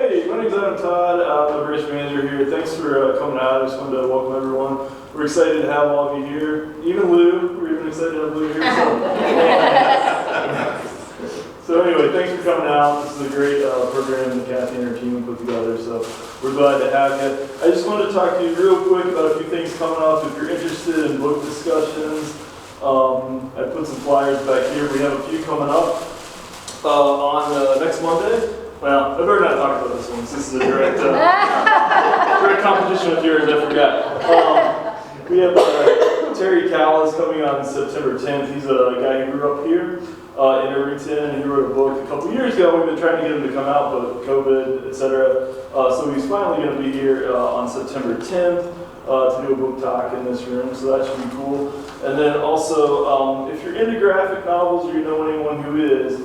Hey, my name's Adam Todd. I'm the branch manager here. Thanks for coming out. I just wanted to welcome everyone. We're excited to have all of you here. Even Lou, we're even excited to have Lou here. So anyway, thanks for coming out. This is a great program that Kathy and her team put together, so we're glad to have you. I just wanted to talk to you real quick about a few things coming up. If you're interested in book discussions, I put some flyers back here. We have a few coming up on next Monday. Well, I better not talk about this one, since this is a direct competition with yours, I forgot. We have Terry Callis coming on September 10th. He's a guy who grew up here in Irvington, and he wrote a book a couple years ago. We've been trying to get him to come out, but COVID, etc. So he's finally going to be here on September 10th to do a book talk in this room, so that should be cool. And then also, if you're into graphic novels or you know anyone who is,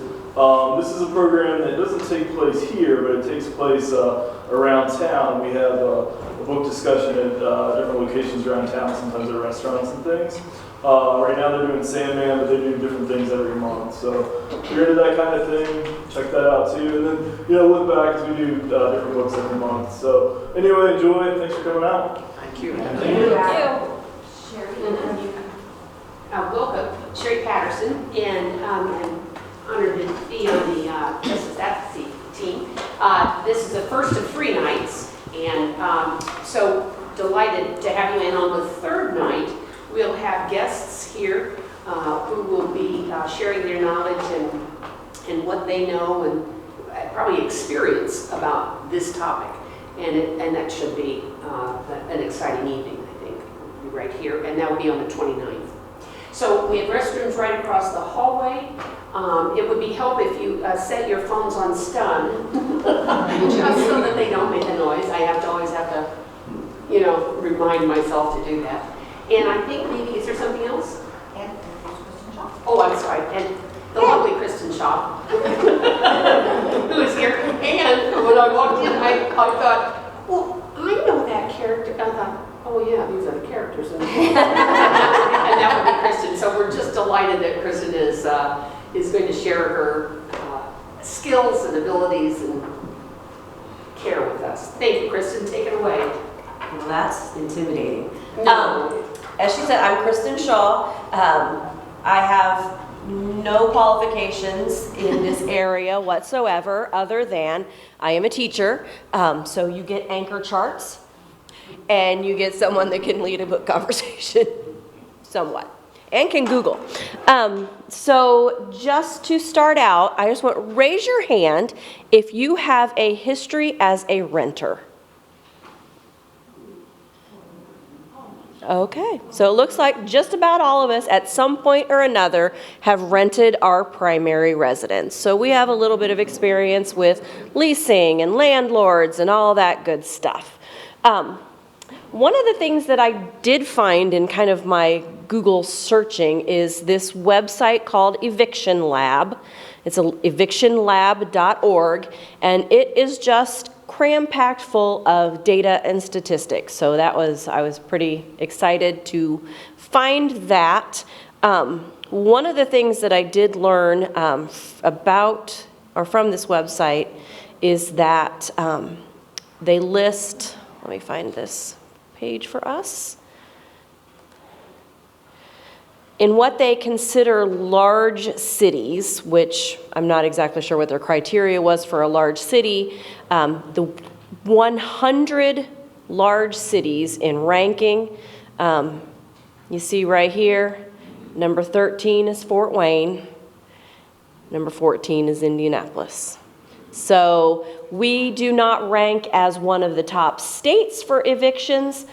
this is a program that doesn't take place here, but it takes place around town. We have a book discussion at different locations around town, sometimes at restaurants and things. Right now they're doing Sandman, but they do different things every month. So if you're into that kind of thing, check that out too. And then, look back as we do different books every month. So anyway, enjoy. Thanks for coming out. Thank you. Thank you. Sherry. Welcome, Sherry Patterson, and I'm honored to be on the Justice Advocacy team. This is the first of 3 nights, and so delighted to have you in on the 3rd night. We'll have guests here who will be sharing their knowledge and what they know and probably experience about this topic. And that should be an exciting evening, I think, right here. And that will be on the 29th. So we have restrooms right across the hallway. It would be helpful if you set your phones on stun, just so that they don't make a noise. I always have to, remind myself to do that. And I think maybe, is there something else? And there's Kristen Shaw. Oh, I'm sorry. And the lovely Kristen Shaw, who is here. And when I walked in, I thought, well, I know that character. I thought, oh yeah, these are the characters. And that would be Kristen. So we're just delighted that Kristen is going to share her skills and abilities and care with us. Thank you, Kristen. Take it away. Well, that's intimidating. No. As she said, I'm Kristen Shaw. I have no qualifications in this area whatsoever, other than I am a teacher. So you get anchor charts, and you get someone that can lead a book conversation, somewhat, and can Google. So just to start out, I just want raise your hand if you have a history as a renter. Okay, so it looks like just about all of us at some point or another have rented our primary residence. So we have a little bit of experience with leasing and landlords and all that good stuff. One of the things that I did find in kind of my Google searching is this website called Eviction Lab. It's evictionlab.org, and it is just cram-packed full of data and statistics. So I was pretty excited to find that. One of the things that I did learn about or from this website is that they list, let me find this page for us, in what they consider large cities, which I'm not exactly sure what their criteria was for a large city, the 100 large cities in ranking. You see right here, number 13 is Fort Wayne, number 14 is Indianapolis. So we do not rank as one of the top states for evictions,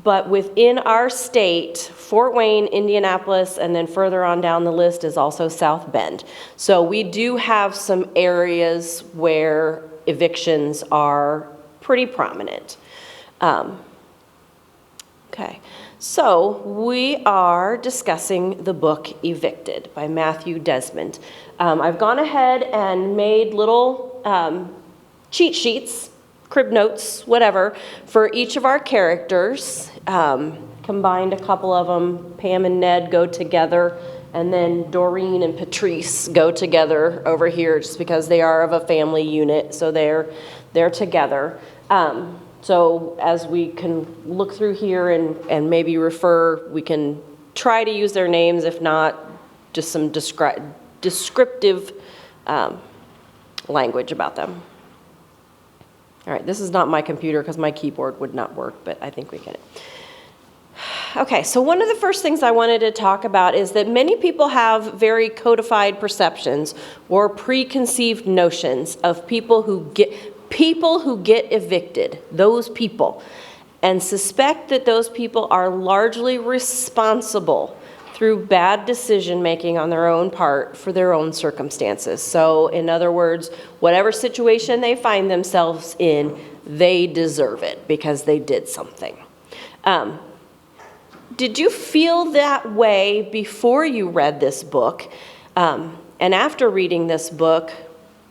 but within our state, Fort Wayne, Indianapolis, and then further on down the list is also South Bend. So we do have some areas where evictions are pretty prominent. Okay, so we are discussing the book Evicted by Matthew Desmond. I've gone ahead and made little cheat sheets, crib notes, whatever, for each of our characters. Combined a couple of them. Pam and Ned go together, And then Doreen and Patrice go together over here just because they are of a family unit, so they're together. So as we can look through here and maybe refer, we can try to use their names, if not, just some descriptive language about them. All right, this is not my computer because my keyboard would not work, but I think we get it. Okay, so one of the first things I wanted to talk about is that many people have very codified perceptions or preconceived notions of people who get evicted, those people, and suspect that those people are largely responsible through bad decision-making on their own part for their own circumstances. So, in other words, whatever situation they find themselves in, they deserve it because they did something. Did you feel that way before you read this book? And after reading this book,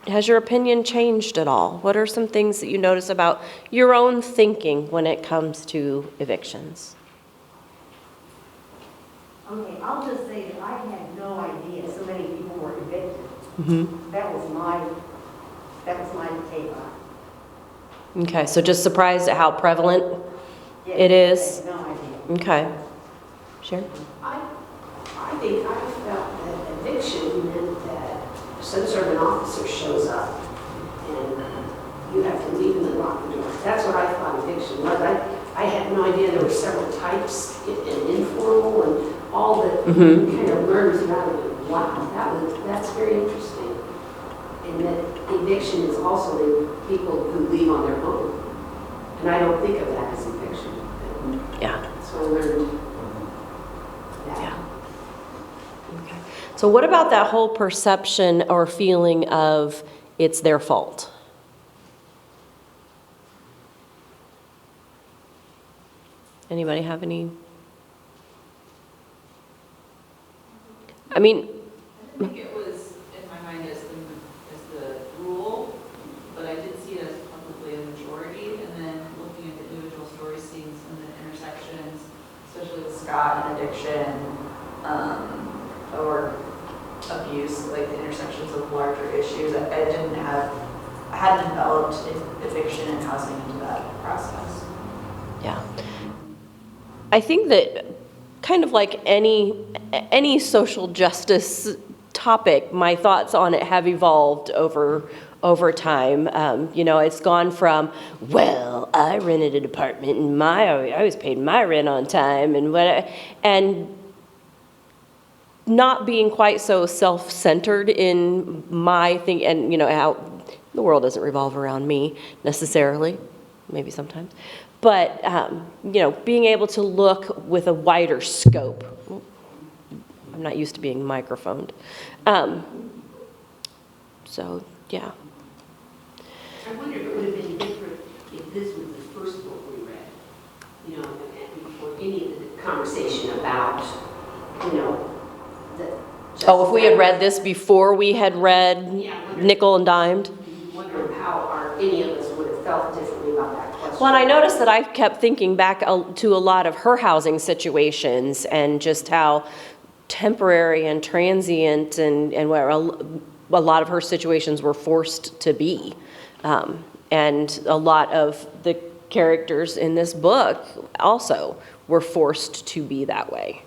has your opinion changed at all? What are some things that you notice about your own thinking when it comes to evictions? Okay, I'll just say that I had no idea so many people were evicted. Mm-hmm. That was my take on it. Okay, so just surprised at how prevalent Yes, it is? I had no idea. Okay. Sharon? I think I felt that eviction meant that some sort of an officer shows up and you have to leave and then lock the door. That's what I thought eviction was. I had no idea there were several types, and informal and all that kind of learned about it. Wow, that's very interesting. And that eviction is also the people who leave on their own. And I don't think of that as eviction. Yeah. So I learned that. Yeah. Okay. So what about that whole perception or feeling of it's their fault? Anybody have any? I mean, I didn't think it was in my mind as the rule, but I did see it as probably a majority. And then looking at the individual stories, seeing some of the intersections, especially with Scott and addiction, or abuse, like the intersections of larger issues. I hadn't developed eviction and housing into that process. yeah. I think that kind of like any social justice topic, my thoughts on it have evolved over time. It's gone from, well, I rented an apartment and I was paid my rent on time and not being quite so self-centered in my thing, and how the world doesn't revolve around me necessarily, maybe sometimes. But, being able to look with a wider scope. I'm not used to being microphoned. So, yeah. I wonder if it would have been different if this was the first book we read, and before any of the conversation about, the. Oh, if we had read this before we had read Yeah, I wonder- Nickel and Dimed? Wonder how any of us would have felt differently about that question. Well, and I noticed that I kept thinking back to a lot of her housing situations and just how temporary and transient and where a lot of her situations were forced to be. And a lot of the characters in this book also were forced to be that way.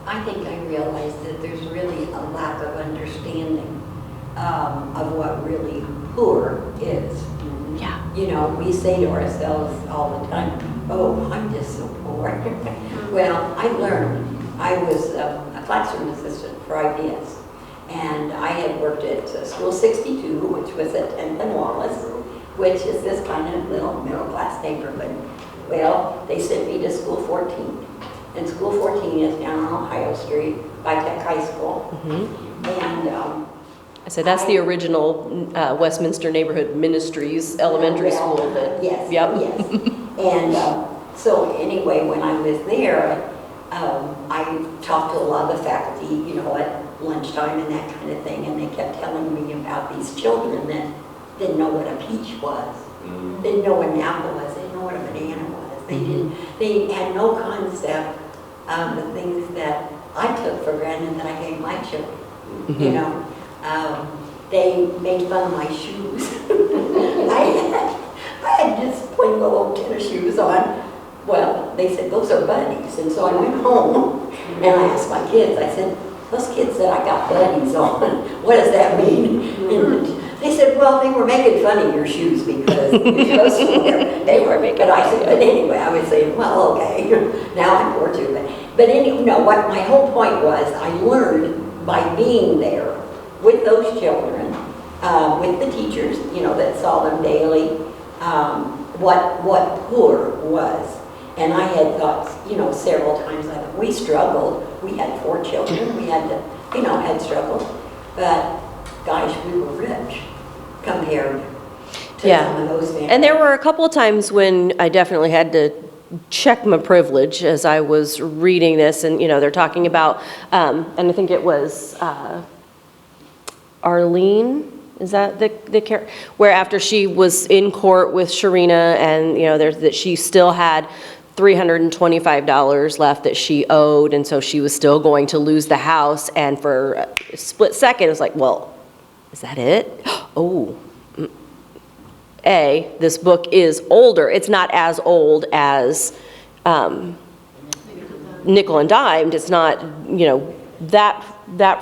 I think I realized that there's really a lack of understanding of what really poor is. Yeah. We say to ourselves all the time, oh, I'm just so poor. Well, I learned. I was a classroom assistant for IBS, and I had worked at School 62, which was at 10th and Wallace, which is this kind of little middle-class neighborhood. Well, they sent me to School 14. And School 14 is down on Ohio Street by Tech High School. Mm-hmm. And I said that's the original Westminster Neighborhood Ministries elementary school. Yes, Yep. yes. And so anyway, when I was there, I talked to a lot of the faculty, at lunchtime and that kind of thing, and they kept telling me about these children that didn't know what a peach was, didn't know what an apple was, they didn't know what a banana was. They had no concept the things that I took for granted that I gave my children. You know, they made fun of my shoes. I had just plain little tennis shoes on. Well, they said, those are buddies. And so I went home and I asked my kids, I said, those kids said I got buddies on. What does that mean? And they said, well, they were making fun of your shoes because you're supposed to wear. They were making, but I said, but anyway, I was saying, well, okay, now I'm poor too. But anyway, no, what my whole point was, I learned by being there with those children, with the teachers, you know, that saw them daily, what poor was. And I had thought, you know, several times, I thought, we struggled. We had 4 children. We had to, you know, had struggled. But gosh, we were rich compared to some of those families. And there were a couple of times when I definitely had to check my privilege as I was reading this, and, you know, they're talking about, and I think it was Arlene, is that the character? Where after she was in court with Sharina, and, you know, that she still had $325 left that she owed, and so she was still going to lose the house, and for a split second, it was like, well, is that it? Oh. This book is older. It's not as old as Nickel and Dimed. It's not, you know, that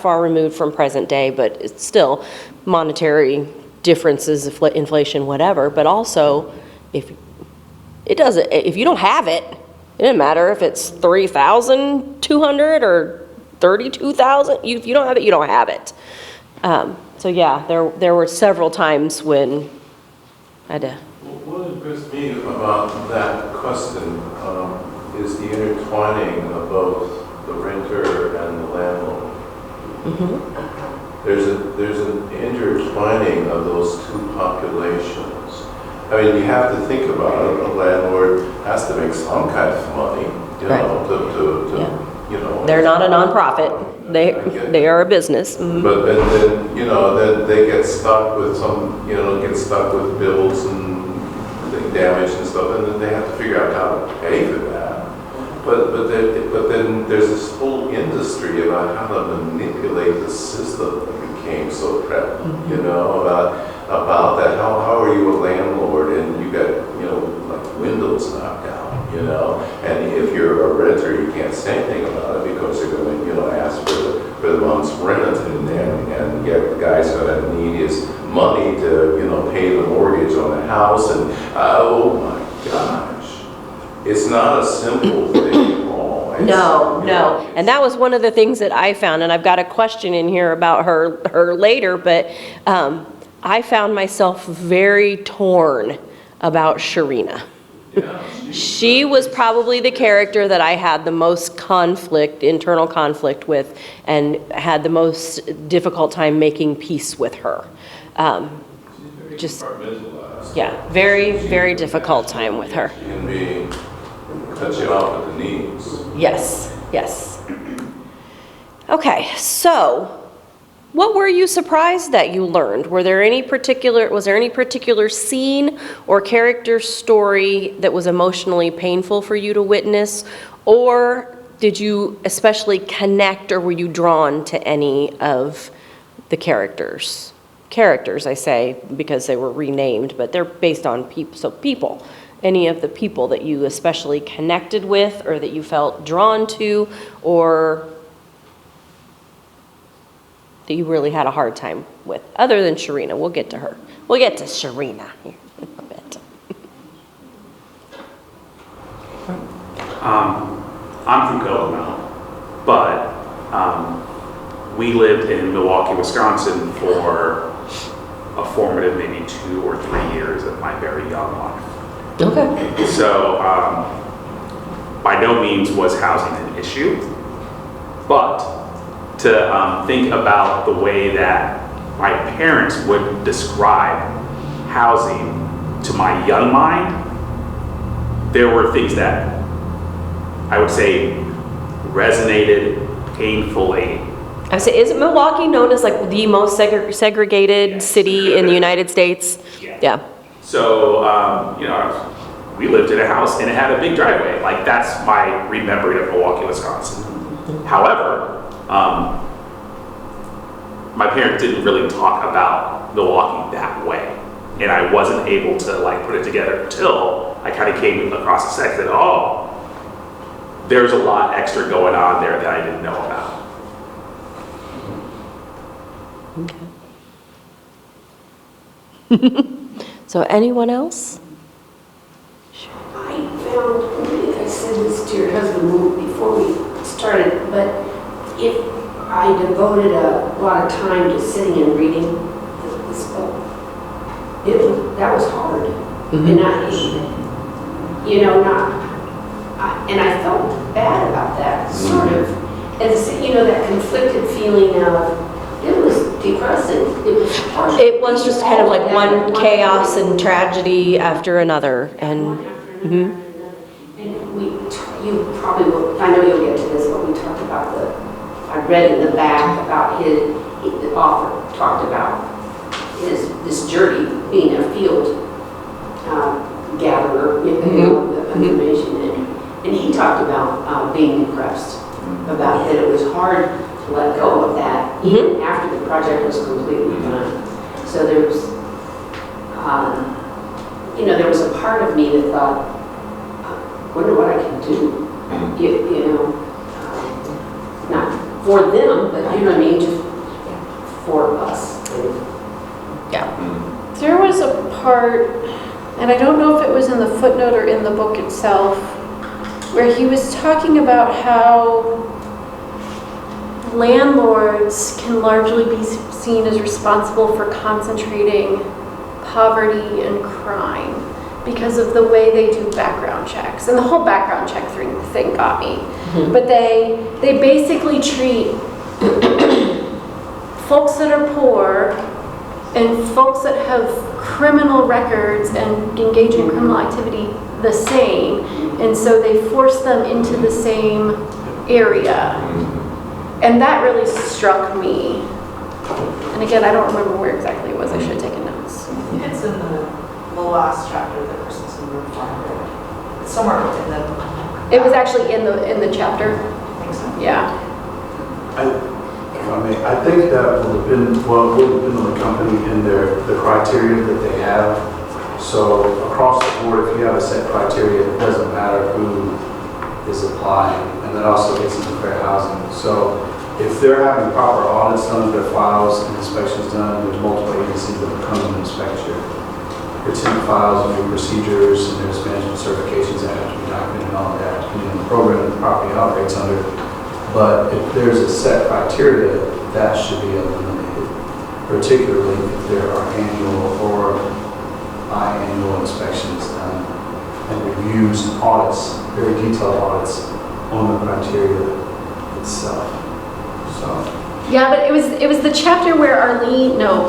far removed from present day, but it's still monetary differences, inflation, whatever. But also, if you don't have it, it doesn't matter if it's $3,200 or $32,000. If you don't have it, you don't have it. So yeah, there were several times when I had to. What impressed me about that question is the intertwining of both the renter and the landlord. Mm-hmm. There's an intertwining of those two populations. I mean, you have to think about it. A landlord has to make some kind of money, you know, to you know. They're not a nonprofit. They are a business. Mm-hmm. But then, you know, then they get stuck with with bills and damage and stuff, and then they have to figure out how to pay for that. But then there's this whole industry about how to manipulate the system that became so prevalent, you know, about that. How are you a landlord and you got, you know, like windows knocked out, you know, and if you're a renter, you can't say anything about it because they're going to, you know, ask for the month's rent, and the guy's going to need his money to, you know, pay the mortgage on the house, and oh my gosh, it's not a simple thing at all. No. And that was one of the things that I found, and I've got a question in here about her later, but I found myself very torn about Sharina. She was probably the character that I had the most internal conflict with, and had the most difficult time making peace with her. Very, very difficult time with her. She can cut you off at the knees. Yes. Okay, so what were you surprised that you learned? Was there any particular scene or character story that was emotionally painful for you to witness? Or did you especially connect, or were you drawn to any of the characters? Characters, I say, because they were renamed, but they're based on people. So people, any of the people that you especially connected with, or that you felt drawn to, or that you really had a hard time with, other than Sharina. We'll get to her. We'll get to Sharina here in a bit. I'm from Kokomo, but we lived in Milwaukee, Wisconsin for a formative maybe 2 or 3 years of my very young life. Okay. So by no means was housing an issue, but to think about the way that my parents would describe housing to my young mind, there were things that I would say resonated painfully. I say, isn't Milwaukee known as like the most segregated city in the United States? Yeah. So, you know, we lived in a house and it had a big driveway. Like, that's my remembering of Milwaukee, Wisconsin. However, my parents didn't really talk about Milwaukee that way. And I wasn't able to like put it together until I kind of came across the section that, oh, there's a lot extra going on there that I didn't know about. So anyone else? I found, maybe I said this to your husband before we started, but if I devoted a lot of time to sitting and reading this book, that was hard. And and I felt bad about that, sort of. And that conflicted feeling of, it was depressing. It was hard. It was just kind of like one chaos and tragedy after another, and And you probably will, I know you'll get to this, but we talked about I read in the back about the author talked about this journey being a field gatherer, of information, and he talked about being depressed, about that it was hard to let go of that even after the project was completely done. So there was, there was a part of me that thought, I wonder what I can do, not for them, but you know what I mean, just for us. There was a part, and I don't know if it was in the footnote or in the book itself, where he was talking about how landlords can largely be seen as responsible for concentrating poverty and crime because of the way they do background checks. And the whole background check thing got me. But they basically treat folks that are poor and folks that have criminal records and engage in criminal activity the same, and so they force them into the same area. And that really struck me. And again, I don't remember where exactly it was. I should have taken notes. It's in the last chapter of the Christensen Reform. It's somewhere in the... It was actually in the chapter. I think so. Yeah. I think that will depend on the company and the criteria that they have. So across the board, if you have a set criteria, it doesn't matter who is applying, and that also gets into fair housing. So if they're having proper audits done of their files and inspections done, there's multiple agencies that will come and inspect your tenant files and your procedures, and there's management certifications that have to be documented and all that, depending on the program that the property operates under. But if there's a set criteria, that should be eliminated, particularly if there are annual or biannual inspections done and reviews and audits, very detailed audits on the criteria itself. So. Yeah, but it was the chapter where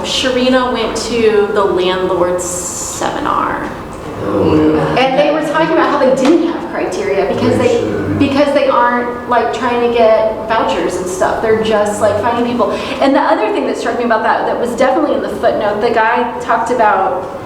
Sharina went to the landlord seminar. And they were talking about how they didn't have criteria because they aren't like trying to get vouchers and stuff. They're just like finding people. And the other thing that struck me about that was definitely in the footnote, the guy talked about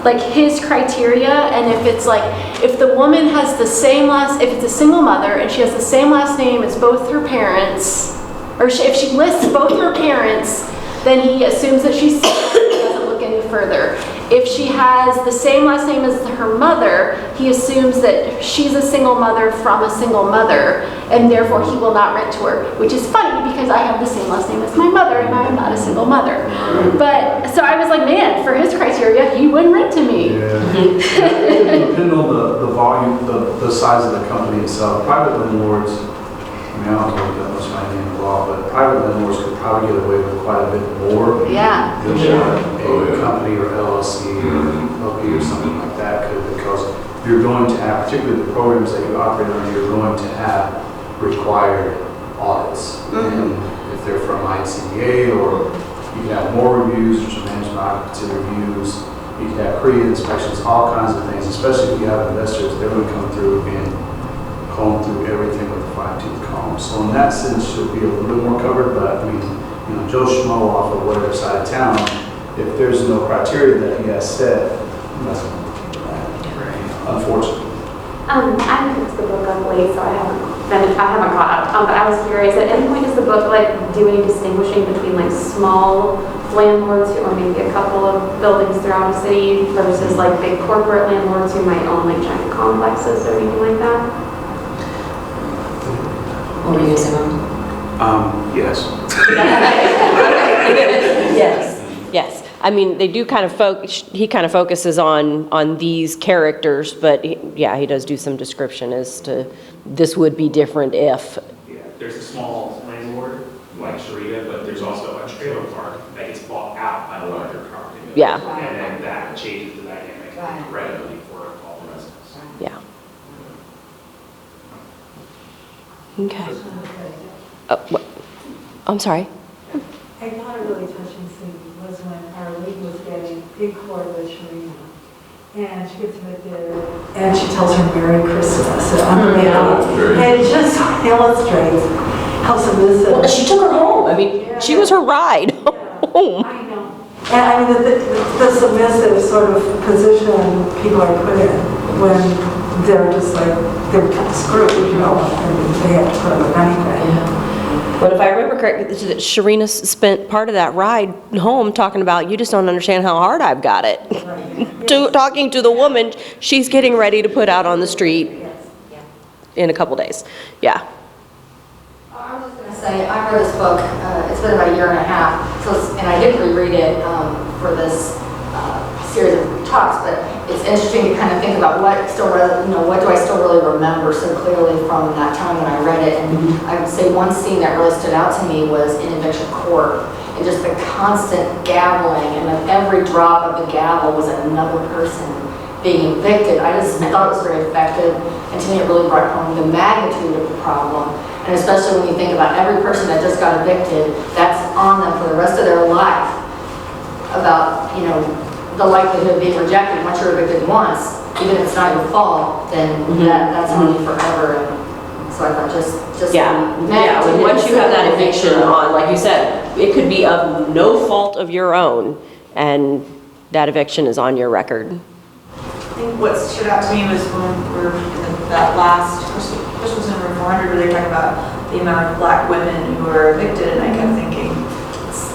like his criteria, and if it's like, if the woman has the same if it's a single mother and she has the same last name as both her parents, or if she lists both her parents, then he assumes that she's single. He doesn't look any further. If she has the same last name as her mother, he assumes that she's a single mother from a single mother, and therefore he will not rent to her, which is funny because I have the same last name as my mother and I am not a single mother. But, so I was like, man, for his criteria, he wouldn't rent to me. Yeah. It would depend on the volume, the size of the company itself. Private landlords, I don't know that much money in the law, but private landlords could probably get away with quite a bit more Yeah. than a company or LLC or LP or something like that could, because you're going to have, particularly the programs that you operate on, you're going to have required audits. And if they're from ICBA, or you can have more reviews, which are management occupancy reviews, you can have pre-inspections, all kinds of things, especially if you have investors, they're going to come through and comb through everything with a fine-tooth comb. So in that sense, should be a little bit more covered, but I mean, Joe Schmo off of whatever side of town, if there's no criteria that he has set, that's unfortunately. I haven't picked the book up late, so I haven't caught up. But I was curious, at any point does the book like do any distinguishing between like small landlords who own maybe a couple of buildings throughout a city versus like big corporate landlords who might own like giant complexes or anything like that? What were you gonna say, Mom? Yes. Yes, yes. I mean, they do kind of he kind of focuses on these characters, but yeah, he does do some description as to this would be different if. Yeah, there's a small landlord like Sharita, but there's also a trailer park that gets bought out by a larger property. Yeah. And then that changes the dynamic incredibly for all the residents. Yeah. Okay. What? I'm sorry. I thought a really touching scene was when Arlene was getting big court with Sharina. And she gets evicted, and she tells her Merry Christmas. And it just illustrates how submissive. Well, she took her home. I mean, she was her ride home. I know. And I mean, the submissive sort of position people are put in when they're just like, they're kind of screwed, you know, and they have to put up with anything. But if I remember correctly, Sharina spent part of that ride home talking about, you just don't understand how hard I've got it. Talking to the woman she's getting ready to put out on the street in a couple days. Yeah. I was just going to say, I read this book, it's been about a year and a half, and I did reread it for this series of talks, but it's interesting to kind of think about what do I still really remember so clearly from that time when I read it. And I would say one scene that really stood out to me was in eviction court, and just the constant gaveling, and every drop of the gavel was another person being evicted. I thought it was very effective, and to me it really brought home the magnitude of the problem. And especially when you think about every person that just got evicted, that's on them for the rest of their life. About, the likelihood of being rejected. Once you're evicted once, even if it's not your fault, then that's on you forever. And so I thought just yeah. Once you have that eviction on, like you said, it could be of no fault of your own, and that eviction is on your record. I think what stood out to me was when we were in that last, this was in Room 400, where they were talking about the amount of Black women who were evicted, and I kept thinking,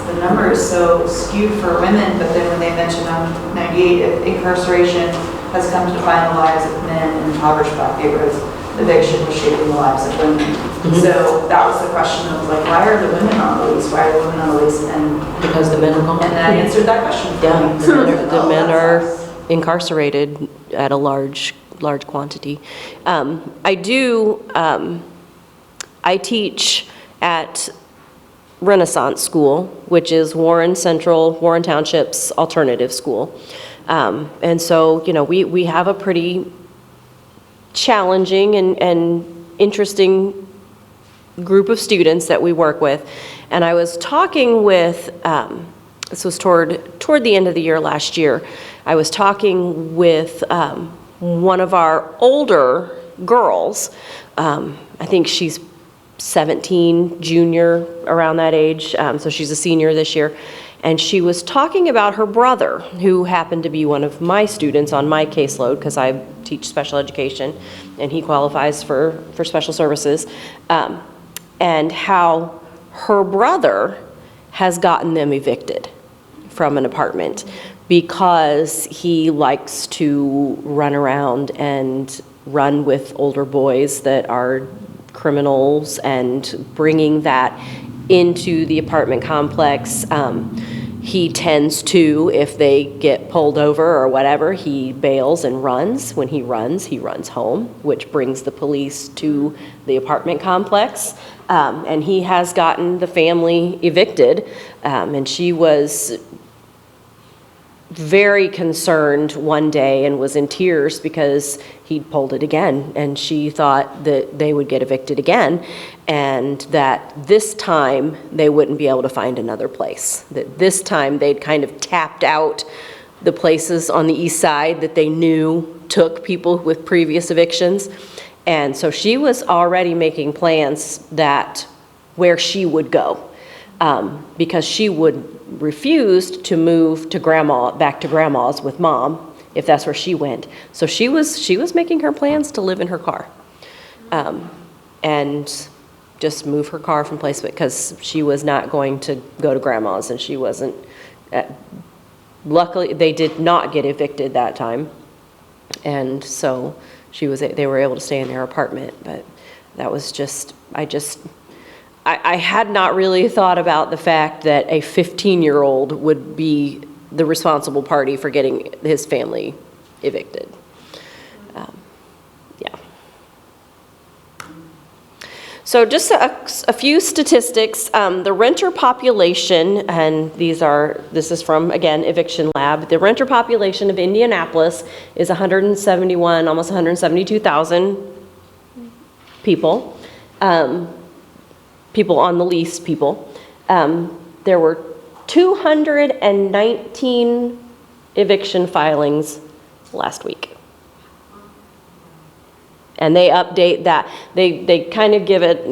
the number is so skewed for women, but then when they mentioned on 98, incarceration has come to define the lives of men in impoverished Black neighborhoods, eviction was shaping the lives of women. So that was the question of like, why are the women on the lease? Why are the women on the lease? And because the men are gone. And that answered that question. Yeah, the men are incarcerated at a large quantity. I teach at Renaissance School, which is Warren Township's alternative school. And so, we have a pretty challenging and interesting group of students that we work with. And I was talking with, this was toward the end of the year last year, I was talking with one of our older girls. I think she's 17, junior, around that age, so she's a senior this year. And she was talking about her brother, who happened to be one of my students on my caseload, because I teach special education, and he qualifies for special services, and how her brother has gotten them evicted from an apartment because he likes to run around and run with older boys that are criminals and bringing that into the apartment complex. He tends to, if they get pulled over or whatever, he bails and runs. When he runs home, which brings the police to the apartment complex. And he has gotten the family evicted. And she was very concerned one day and was in tears because he'd pulled it again, and she thought that they would get evicted again, and that this time they wouldn't be able to find another place. That this time they'd kind of tapped out the places on the east side that they knew took people with previous evictions. And so she was already making plans that where she would go, because she would refused to move to back to grandma's with mom if that's where she went. So she was making her plans to live in her car. And just move her car from place because she was not going to go to grandma's, and she wasn't. Luckily, they did not get evicted that time, and so they were able to stay in their apartment. But that was just, I had not really thought about the fact that a 15-year-old would be the responsible party for getting his family evicted. Yeah. So just a few statistics. The renter population, and this is from, again, Eviction Lab. The renter population of Indianapolis is 171, almost 172,000 people. People on the lease, people. There were 219 eviction filings last week. And they update that. They kind of give it,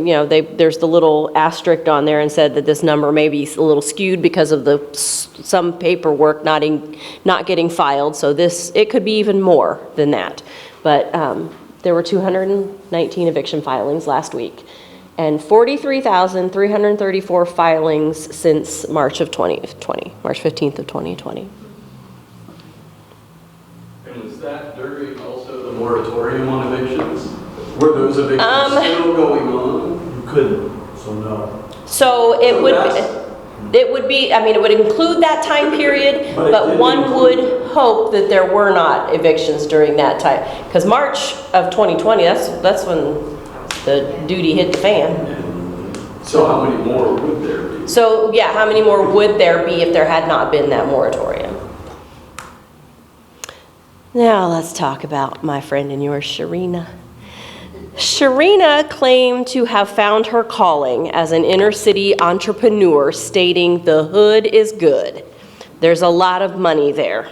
there's the little asterisk on there and said that this number may be a little skewed because of some paperwork not getting filed. So it could be even more than that. But there were 219 eviction filings last week, and 43,334 filings since March of 2020, March 15th of 2020. And was that during also the moratorium on evictions? Were those evictions still going on? You couldn't, so no. So it would be, it would include that time period, but one would hope that there were not evictions during that time. Because March of 2020, that's when the duty hit the fan. So how many more would there be? So yeah, how many more would there be if there had not been that moratorium? Now let's talk about my friend and yours, Sharina. Sharina claimed to have found her calling as an inner city entrepreneur, stating the hood is good. There's a lot of money there.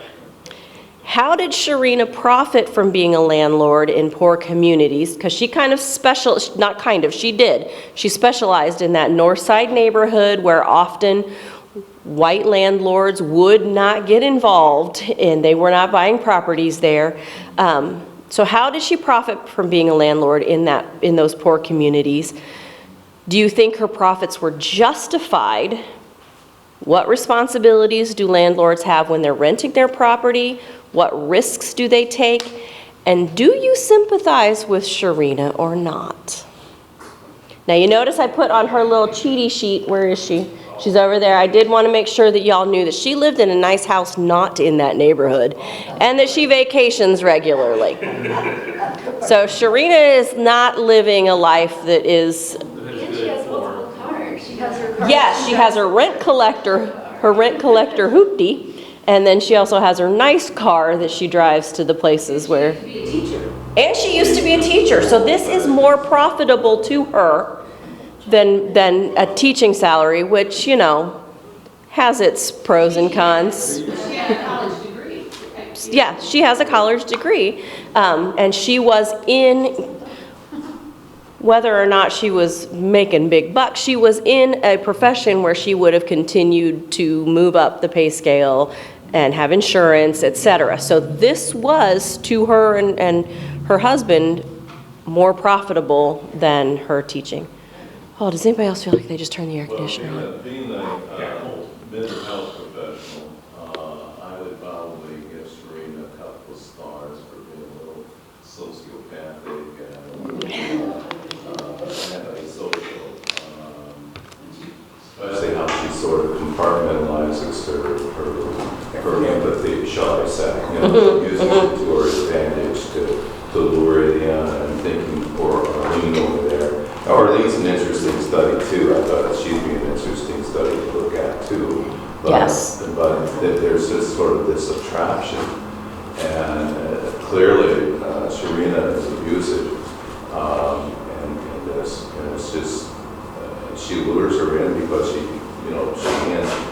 How did Sharina profit from being a landlord in poor communities? Because she she did. She specialized in that north side neighborhood where often white landlords would not get involved and they were not buying properties there. So how did she profit from being a landlord in those poor communities? Do you think her profits were justified? What responsibilities do landlords have when they're renting their property? What risks do they take? And do you sympathize with Sharina or not? Now you notice I put on her little cheaty sheet, where is she? She's over there. I did want to make sure that y'all knew that she lived in a nice house not in that neighborhood and that she vacations regularly. So Sharina is not living a life that is... And she has multiple cars. She has her car. Yes, she has her rent collector hoopty, and then she also has her nice car that she drives to the places where... She used to be a teacher. And she used to be a teacher, so this is more profitable to her than a teaching salary, which, has its pros and cons. She had a college degree. Yeah, she has a college degree, and she was in, whether or not she was making big bucks, she was in a profession where she would have continued to move up the pay scale and have insurance, etc. So this was, to her and her husband, more profitable than her teaching. Oh, does anybody else feel like they just turned the air conditioner on? Being a mental health professional, I would probably give Sharina a couple of stars for being a little sociopathic and antisocial. Especially how she sort of compartmentalizes her empathy, shall I say, using it to her advantage to lure it in and thinking or leaning over there. Or at least an interesting study too. I thought that she'd be an interesting study to look at too. But, Yes. But there's this sort of this attraction, and clearly Sharina is abusive, and it's just she lures her in because she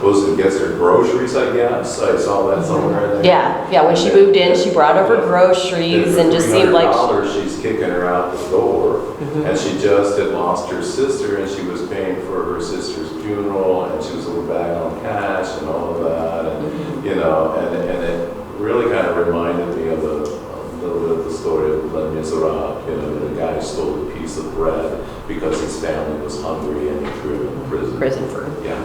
goes and gets her groceries. I guess I saw that somewhere. There. Yeah. When she moved in, she brought over groceries and just seemed like she's kicking her out the door. And she just had lost her sister, and she was paying for her sister's funeral, and she was a little bag on cash and all of that, and and it really kind of reminded me of a little bit of the story of Les Miserables. You know, the guy stole a piece of bread because his family was hungry and he threw him in prison. Prison for Yeah.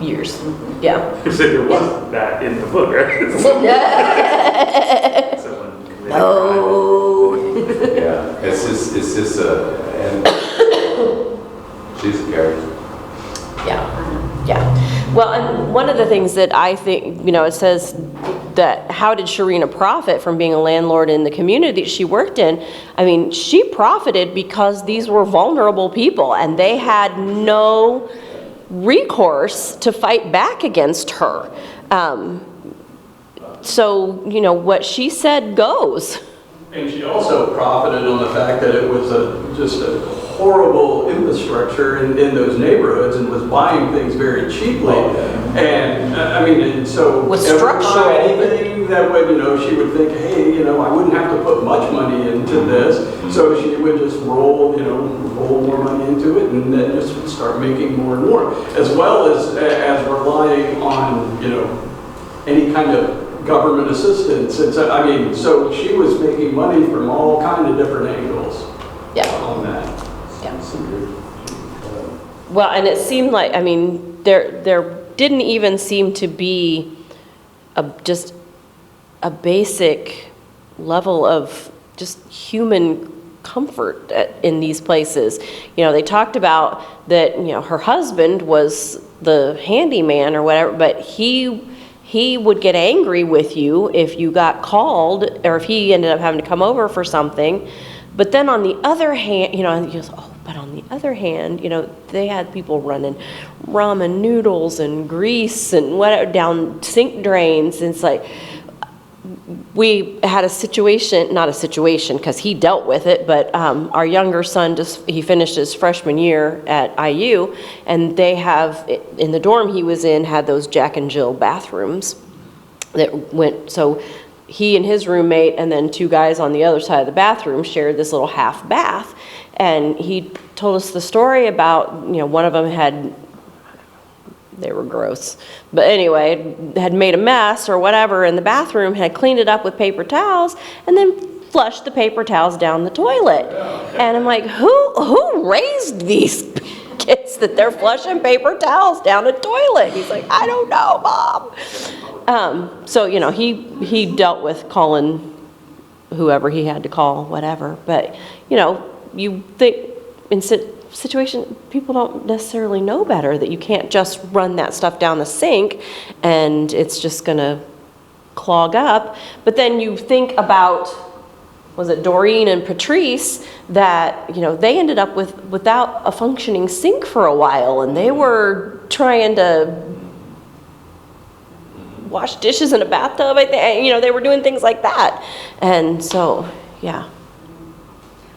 years. Yeah. You said there wasn't that in the book, right? Someone committed a crime. Oh. Yeah, it's just and she's a character. Yeah, yeah. Well, and one of the things that I think, you know, it says that how did Sharina profit from being a landlord in the community she worked in? I mean, she profited because these were vulnerable people and they had no recourse to fight back against her. So, you know, what she said goes. And she also profited on the fact that it was just a horrible infrastructure in those neighborhoods and was buying things very cheaply. And I mean, and so Was every structural. time anything that would, you know, she would think, hey, you know, I wouldn't have to put much money into this. So she would just roll more money into it and then just start making more and more, as well as relying on, you know, any kind of government assistance. I mean, so she was making money from all kind of different angles. Yeah. On that. Well, and it seemed like, I mean, there didn't even seem to be just a basic level of just human comfort in these places. You know, they talked about that, you know, her husband was the handyman or whatever, but he would get angry with you if you got called or if he ended up having to come over for something. But then on the other hand, you know, but on the other hand, you know, they had people running ramen noodles and grease and whatever down sink drains. And it's like, we had a situation, not a situation because he dealt with it, but our younger son, he finished his freshman year at IU, and they have, in the dorm he was in, had those Jack and Jill bathrooms that went, so he and his roommate and then two guys on the other side of the bathroom shared this little half bath. And he told us the story about, you know, one of them they were gross, but anyway, had made a mess or whatever in the bathroom, had cleaned it up with paper towels, and then flushed the paper towels down the toilet. And I'm like, who raised these kids that they're flushing paper towels down a toilet? He's like, I don't know, Mom. So, you know, he dealt with calling whoever he had to call, whatever. But, you know, you think in situation, people don't necessarily know better, that you can't just run that stuff down the sink and it's just gonna clog up. But then you think about, was it Doreen and Patrice, that, you know, they ended up without a functioning sink for a while, and they were trying to wash dishes in a bathtub, I think, you know, they were doing things like that. And so, yeah.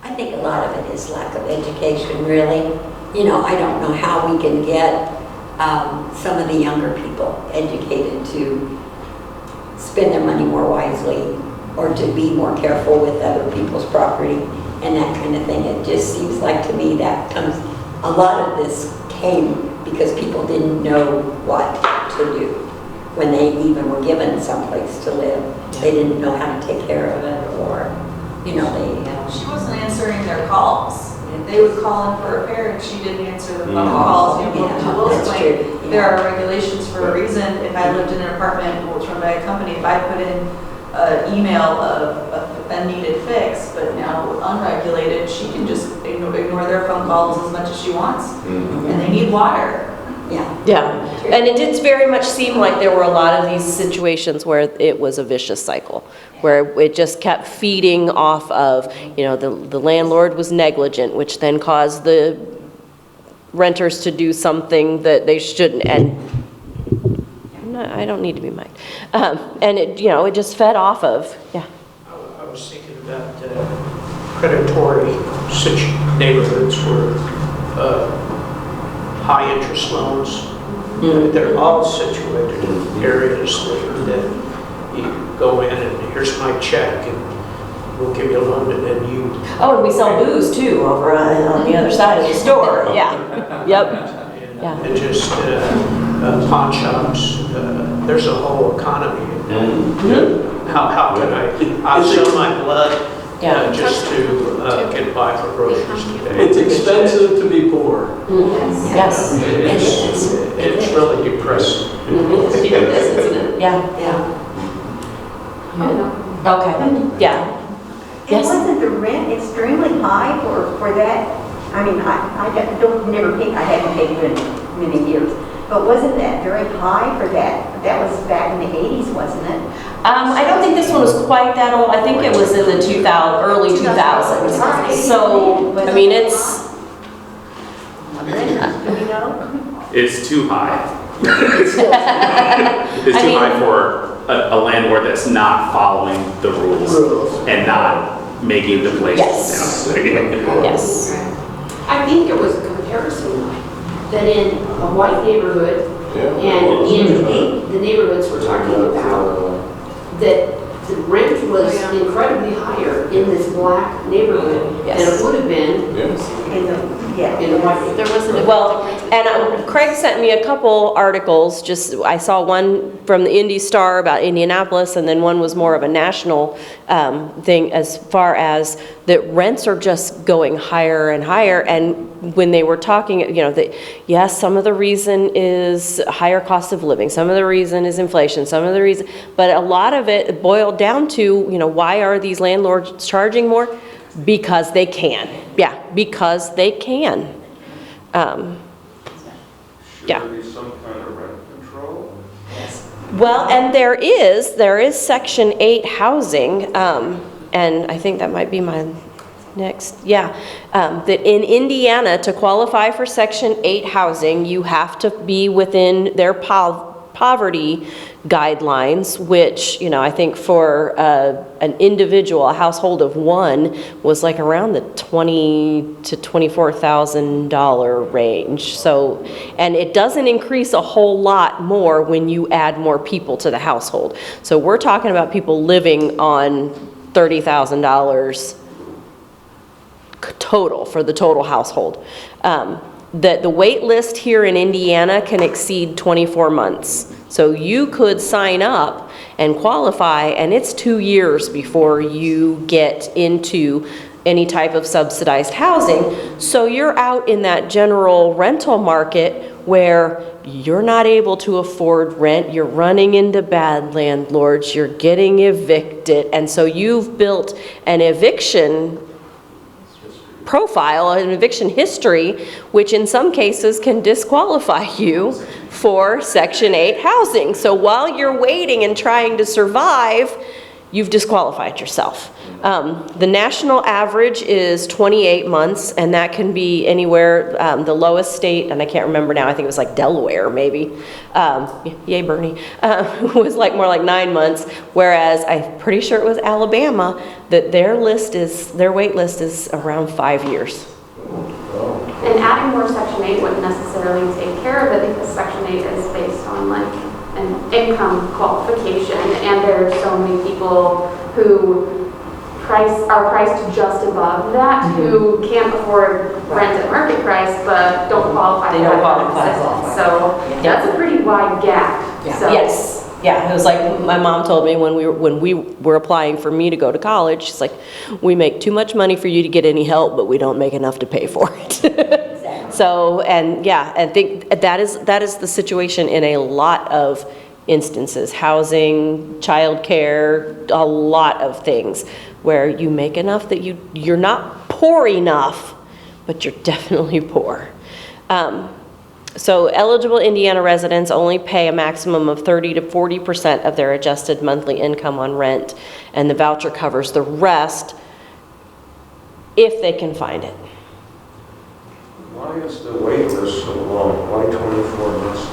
I think a lot of it is lack of education, really. You know, I don't know how we can get some of the younger people educated to spend their money more wisely or to be more careful with other people's property and that kind of thing. It just seems like to me that a lot of this came because people didn't know what to do when they even were given someplace to live. They didn't know how to take care of it, or, you know, She wasn't answering their calls. They would call in for repair and she didn't answer the phone calls. You know, to Will's point, there are regulations for a reason. If I lived in an apartment or was run by a company, if I put in an email of a needed fix, but now unregulated, she can just ignore their phone calls as much as she wants. And they need water. Yeah, and it did very much seem like there were a lot of these situations where it was a vicious cycle, where it just kept feeding off of, you know, the landlord was negligent, which then caused the renters to do something that they shouldn't, and I don't need to be mic'd. And it, you know, it just fed off of, yeah. I was thinking about predatory neighborhoods where high interest loans. They're all situated in areas that you go in and here's my check and we'll give you a loan and then you. Oh, and we sell booze too over on the other side of the store. Yeah. Yep. And just pawn shops, there's a whole economy. How can I sell my blood just to get by for groceries today? It's expensive to be poor. Yes. It's really depressing. Yeah. Yeah. Okay, yeah. And Yes. wasn't the rent extremely high for that? I mean, I never paid, I haven't paid in many years. But wasn't that very high for that? That was back in the 80s, wasn't it? I don't think this one was quite that old. I think it was in the early 2000s. So, I mean, it's, Do you know? It's too high. It's too high for a landlord that's not following the rules and not making the place Yes. down. yes. I think it was a comparison that in a white neighborhood and in the neighborhoods we're talking about, that the rent was incredibly higher in this black neighborhood than it would have been in the white. There wasn't, well, and Craig sent me a couple articles, I saw one from the Indy Star about Indianapolis, and then one was more of a national thing as far as that rents are just going higher and higher, and when they were talking, that yes, some of the reason is higher cost of living, some of the reason is inflation, some of the reason, but a lot of it boiled down to, why are these landlords charging more? Because they can. Yeah, because they can. Should there be some kind of rent control? Well, and there is Section 8 housing, and I think that might be my next, that in Indiana, to qualify for Section 8 housing, you have to be within their poverty guidelines, which, I think for an individual, a household of one, was like around the $20,000 to $24,000 range. So, and it doesn't increase a whole lot more when you add more people to the household. So we're talking about people living on $30,000 total for the total household. The wait list here in Indiana can exceed 24 months. So you could sign up and qualify, and it's 2 years before you get into any type of subsidized housing. So you're out in that general rental market where you're not able to afford rent, you're running into bad landlords, you're getting evicted, and so you've built an eviction profile, an eviction history, which in some cases can disqualify you for Section 8 housing. So while you're waiting and trying to survive, you've disqualified yourself. The national average is 28 months, and that can be anywhere, the lowest state, and I can't remember now, I think it was like Delaware maybe, yay Bernie, was like more like 9 months, whereas I'm pretty sure it was Alabama, that their wait list is around 5 years. And adding more Section 8 wouldn't necessarily take care of it, because Section 8 is based on like an income qualification, and there are so many people who are priced just above that, who can't afford rent at market price, but don't qualify. They don't qualify. So that's a pretty wide gap. So. Yes. Yeah, it was like my mom told me when we were applying for me to go to college, she's like, we make too much money for you to get any help, but we don't make enough to pay for it. So, and yeah, I think that is the situation in a lot of instances, housing, childcare, a lot of things where you make enough that you're not poor enough, but you're definitely poor. So eligible Indiana residents only pay a maximum of 30 to 40% of their adjusted monthly income on rent, and the voucher covers the rest if they can find it. Why is the wait list so long? Why 24 months?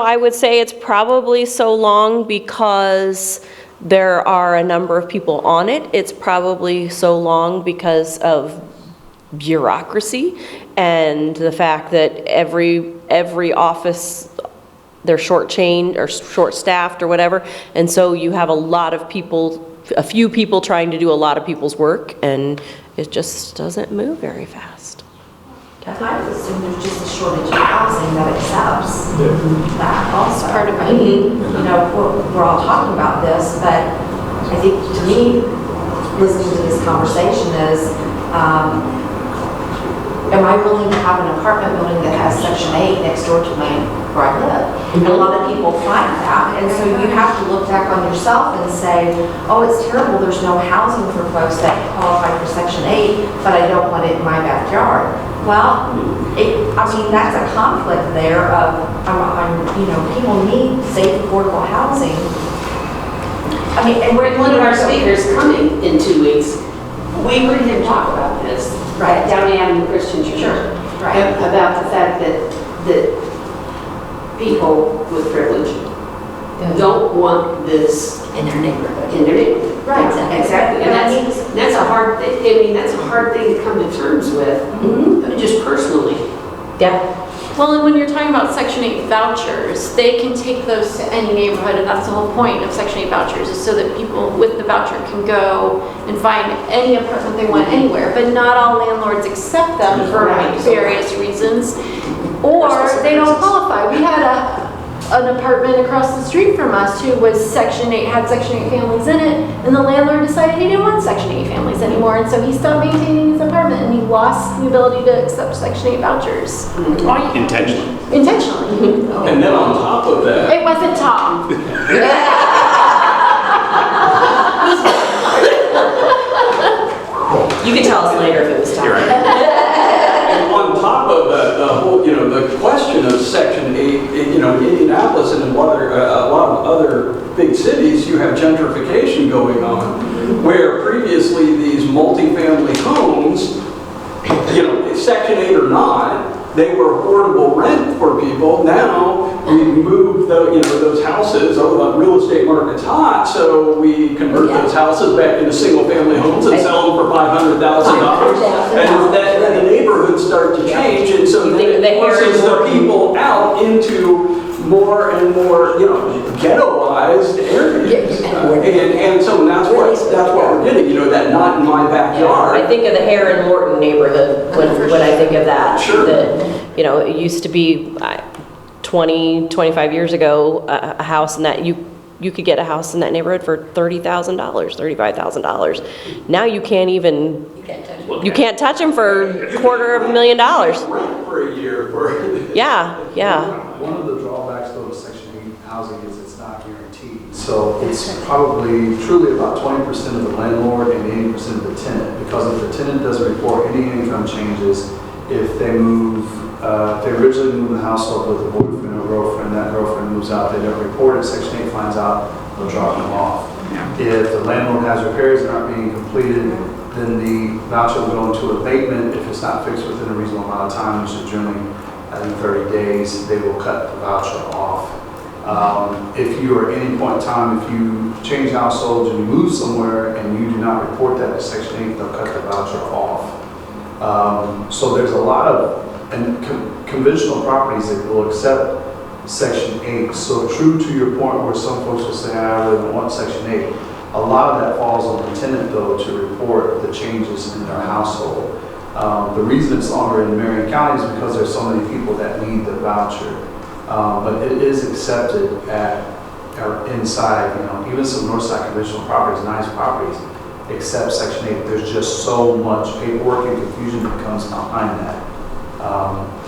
I would say it's probably so long because there are a number of people on it. It's probably so long because of bureaucracy and the fact that every office, they're short-chained or short-staffed or whatever, and so you have a few people trying to do a lot of people's work, and it just doesn't move very fast. I would assume there's just a shortage of housing that accepts that also. Part of it. I mean, you know, we're all talking about this, but I think to me, listening to this conversation is, am I willing to have an apartment building that has Section 8 next door to where I live? And a lot of people find that, and so you have to look back on yourself and say, oh, it's terrible, there's no housing for folks that qualify for Section 8, but I don't want it in my backyard. Well, I mean, that's a conflict there of, you know, people need safe, affordable housing. I mean, and we're One of our speakers coming in 2 weeks, we heard him talk about this. Right. Down Avenue Christian Church. Sure, right. About the fact that people with privilege don't want this In their neighborhood. in their neighborhood. Right. Exactly. And that's a hard thing, I mean, that's a hard thing to come to terms with, just personally. Yeah. Well, and when you're talking about Section 8 vouchers, they can take those to any neighborhood, and that's the whole point of Section 8 vouchers, is so that people with the voucher can go and find any apartment they want anywhere. But not all landlords accept them for various reasons, or they don't qualify. We had an apartment across the street from us who was Section 8, had Section 8 families in it, and the landlord decided he didn't want Section 8 families anymore, and so he stopped maintaining his apartment, and he lost the ability to accept Section 8 vouchers. Intentionally. Intentionally. And then on top of that, It wasn't Tom. You can tell us later if it was You're Tom. right. and on top of that, the whole, you know, the question of Section 8, you know, in Indianapolis and in a lot of other big cities, you have gentrification going on, where previously these multifamily homes, you know, Section 8 or not, they were affordable rent for people. Now we move those houses. Oh, the real estate market's hot, so we convert those houses back into single-family homes and sell them for $500,000. And then the neighborhoods start to change, and so then it forces the people out into more and more, you know, ghettoized areas. And so that's what we're getting, you know, that not in my backyard. I think of the Heron Morton neighborhood when I think of that. Sure. That, you know, it used to be 20, 25 years ago, a house in that, you could get a house in that neighborhood for $30,000, $35,000. Now you can't even, you can't touch them for $250,000. Rent for a year for. Yeah. One of the drawbacks though to Section 8 housing is it's not guaranteed. So it's probably truly about 20% of the landlord and 80% of the tenant. Because if the tenant doesn't report any income changes, if they move, if they originally moved in the household with a boyfriend or girlfriend, that girlfriend moves out, they don't report it, Section 8 finds out, they'll drop them off. If the landlord has repairs that aren't being completed, then the voucher will go into abatement. If it's not fixed within a reasonable amount of time, which is generally, I think, 30 days, they will cut the voucher off. If you are at any point in time, if you change households and you move somewhere and you do not report that to Section 8, they'll cut the voucher off. So there's a lot of conventional properties that will accept Section 8. So true to your point where some folks will say, I really don't want Section 8. A lot of that falls on the tenant, though, to report the changes in their household. The reason it's longer in Marion County is because there's so many people that need the voucher. But it is accepted inside, you know, even some Northside conventional properties, nice properties, accept Section 8. There's just so much paperwork and confusion that comes behind that.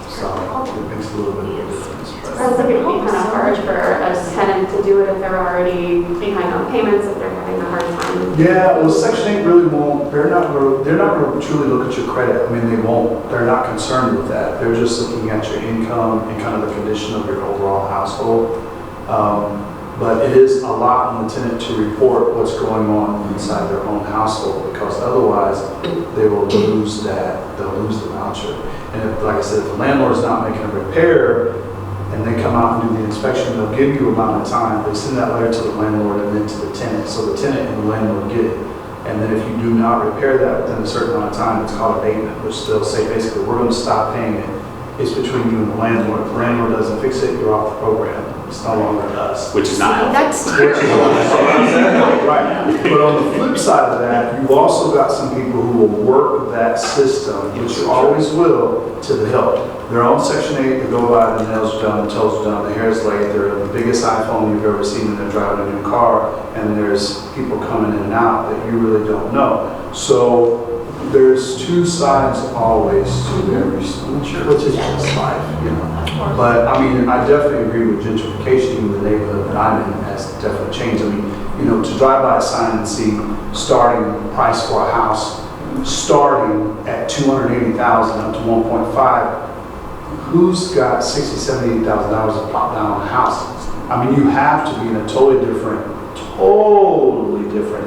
So it makes a little bit of a difference. Sounds like it'd be kind of hard for a tenant to do it if they're already behind on payments, if they're having a hard time. Yeah, well, Section 8 really won't, they're not going to truly look at your credit. I mean, they won't. They're not concerned with that. They're just looking at your income and kind of the condition of your overall household. But it is a lot on the tenant to report what's going on inside their own household, because otherwise they will lose that, they'll lose the voucher. And if, like I said, if the landlord's not making a repair and they come out and do the inspection, they'll give you amount of time. They send that letter to the landlord and then to the tenant. So the tenant and the landlord get it. And then if you do not repair that within a certain amount of time, it's called abatement, which they'll say basically, we're going to stop paying it. It's between you and the landlord. If the landlord doesn't fix it, you're off the program. It's no longer us. Which is not helpful. That's terrible. Right. But on the flip side of that, you've also got some people who will work that system, which you always will, to the help. They're on Section 8, they go by, the nails are done, the toes are done, the hair is laid, they're the biggest iPhone you've ever seen, and they're driving a new car, and there's people coming in and out that you really don't know. So there's two sides always to every story, which is just life, you know. But I mean, I definitely agree with gentrification in the neighborhood that I'm in has definitely changed. I mean, you know, to drive by a sign and see starting price for a house starting at $280,000 up to 1.5, who's got $60,000, $70,000 to plop down on a house? I mean, you have to be in a totally different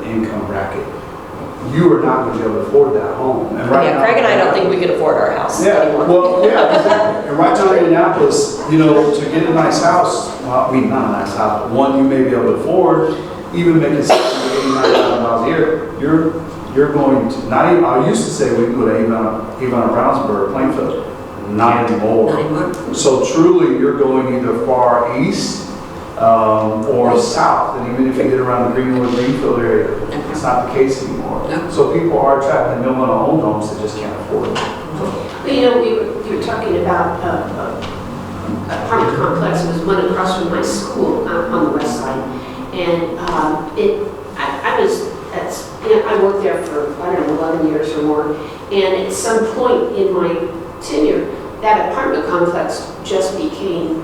income bracket. You are not going to be able to afford that home. And right now, Craig and I don't think we could afford our house anymore. Well, yeah, exactly. And right now in Indianapolis, you know, to get a nice house, well, I mean, not a nice house, but one you may be able to afford, even making $60,000 to $89,000 a year, you're going to, not even, I used to say we can go to Avon, Brownsburg, Plainfield. Not anymore. So truly, you're going either far east or south. And even if you get around the Greenfield area, it's not the case anymore. So people are trapped and they want to own homes, they just can't afford it. Well, you know, we were talking about apartment complex. There was one across from my school on the west side. And I worked there for, I don't know, 11 years or more. And at some point in my tenure, that apartment complex just became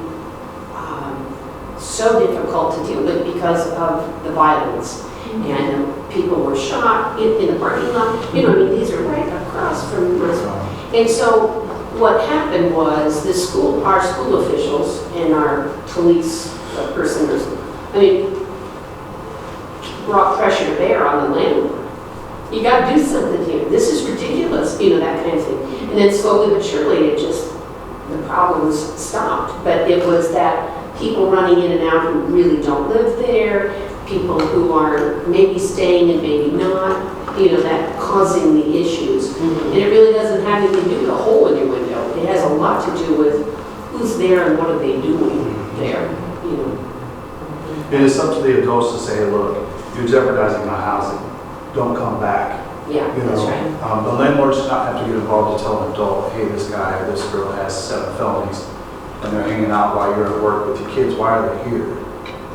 so difficult to deal with because of the violence. And people were shot in the parking lot. You know, I mean, these are right across from my school. And so what happened was our school officials and our police persons, brought pressure to bear on the landlord. You got to do something here. This is ridiculous, you know, that kind of thing. And then slowly but surely, the problems stopped. But it was that people running in and out who really don't live there, people who are maybe staying and maybe not, you know, that causing the issues. And it really doesn't have anything to do with a hole in your window. It has a lot to do with who's there and what are they doing there, you know. And it's up to the adults to say, look, you're jeopardizing my housing. Don't come back. Yeah, you know, that's right. The landlord should not have to get involved to tell an adult, hey, this guy or this girl has 7 felonies and they're hanging out while you're at work with your kids. Why are they here?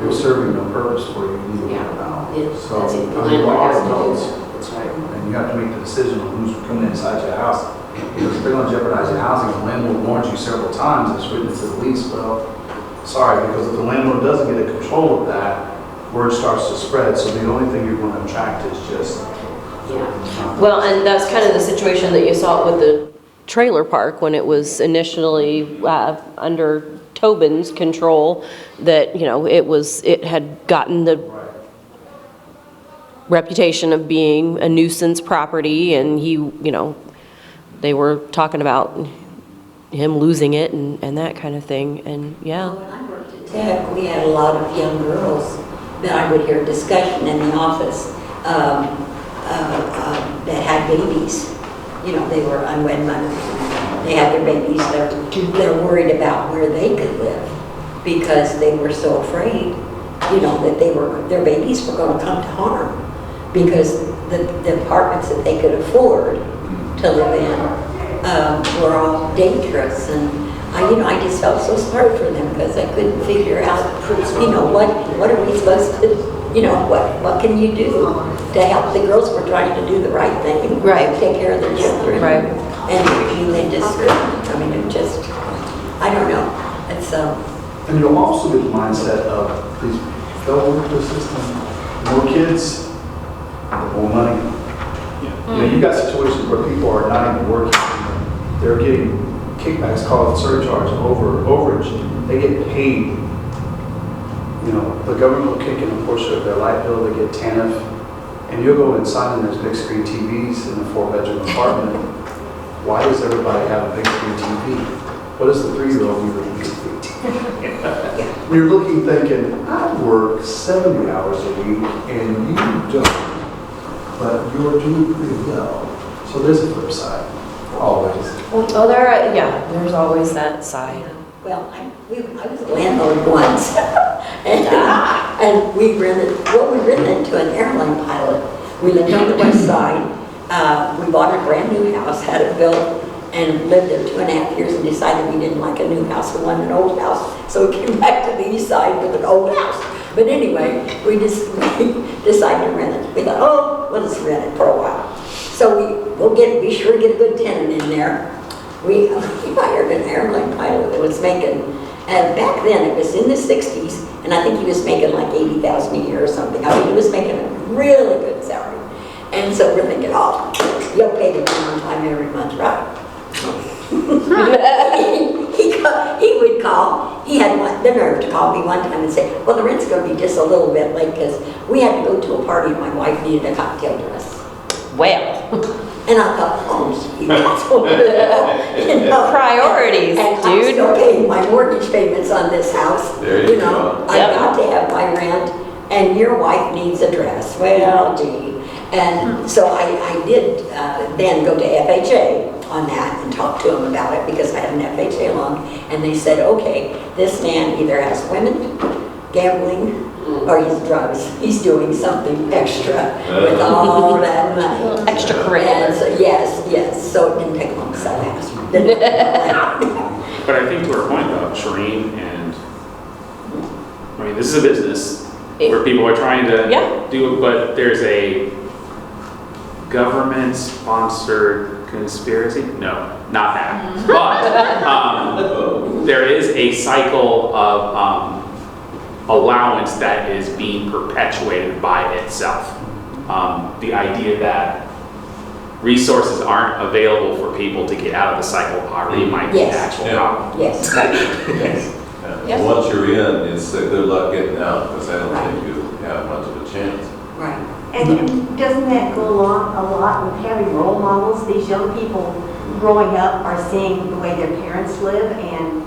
They're serving no purpose for you. You need to get them out. So that's it. The you landlord are has to do adults, that. That's right. and you have to make the decision on who's coming inside your house. You know, if they're going to jeopardize your housing, the landlord warns you several times. It's written into the lease. Well, sorry, because if the landlord doesn't get control of that, word starts to spread. So the only thing you're going to attract is just. Well, and that's kind of the situation that you saw with the trailer park when it was initially under Tobin's control, that, you know, it had gotten the reputation of being a nuisance property, and they were talking about him losing it and that kind of thing, and yeah. When I worked at Tech, we had a lot of young girls that I would hear discussion in the office that had babies. You know, they were unwed mothers. They had their babies. They're worried about where they could live because they were so afraid, you know, that their babies were going to come to harm because the apartments that they could afford to live in were all dangerous. And I just felt so sorry for them because I couldn't figure out, you know, what are we supposed to, you know, what can you do to help? The girls were trying to do the right thing, right? Take care of their children, right? And they just, I mean, it just, I don't know. It's And you'll also get the mindset of these federal worker system, more kids, more money. You know, you got situations where people are not even working. They're getting kickbacks called surcharge overage. They get paid. You know, the government will kick in a portion of their light bill. They get TANF, and you'll go inside and there's big screen TVs in a 4-bedroom apartment. Why does everybody have a big screen TV? What does the 3-year-old need a big screen TV? You're looking, thinking, I work 70 hours a week and you don't, but you're doing pretty well. So there's a flip side, always. Well, there's always that side. Well, I was a landlord once, and we rented to an airline pilot. We lived on the west side. We bought a brand new house, had it built, and lived there 2.5 years, and decided we didn't like a new house, we wanted an old house. So we came back to the east side with an old house. But anyway, we decided to rent it. We thought, oh, we'll just rent it for a while. So we'll be sure to get a good tenant in there. We hired an airline pilot that was making, and back then it was in the 60s, and I think he was making like $80,000 a year or something. I mean, he was making a really good salary. And so we're thinking, oh, you'll pay the rent on time every month, right? he would call, he had the nerve to call me one time and say, well, the rent's going to be just a little bit late because we had to go to a party and my wife needed a cocktail dress. Well. And I thought, oh, gee, that's what you know. Priorities, and dude. I'm still paying my mortgage payments on this house. There you go. I've got to have my rent, and your wife needs a dress. Well, gee. And so I did then go to FHA on that and talk to them about it because I had an FHA loan, and they said, okay, this man either has women, gambling, or he's drugs. He's doing something extra with all that money. Extracurricular. And so, yes. So it didn't take long to sell the house. But I think to her point though, Shireen, and I mean, this is a business where people are trying to do it, but there's a government-sponsored conspiracy? No, not that. But there is a cycle of allowance that is being perpetuated by itself. The idea that resources aren't available for people to get out of the cycle of poverty might be the actual problem. Yes. Yes. Once you're in, it's good luck getting out because I don't think you have much of a chance. Right. And doesn't that go along a lot with having role models? These young people growing up are seeing the way their parents live, and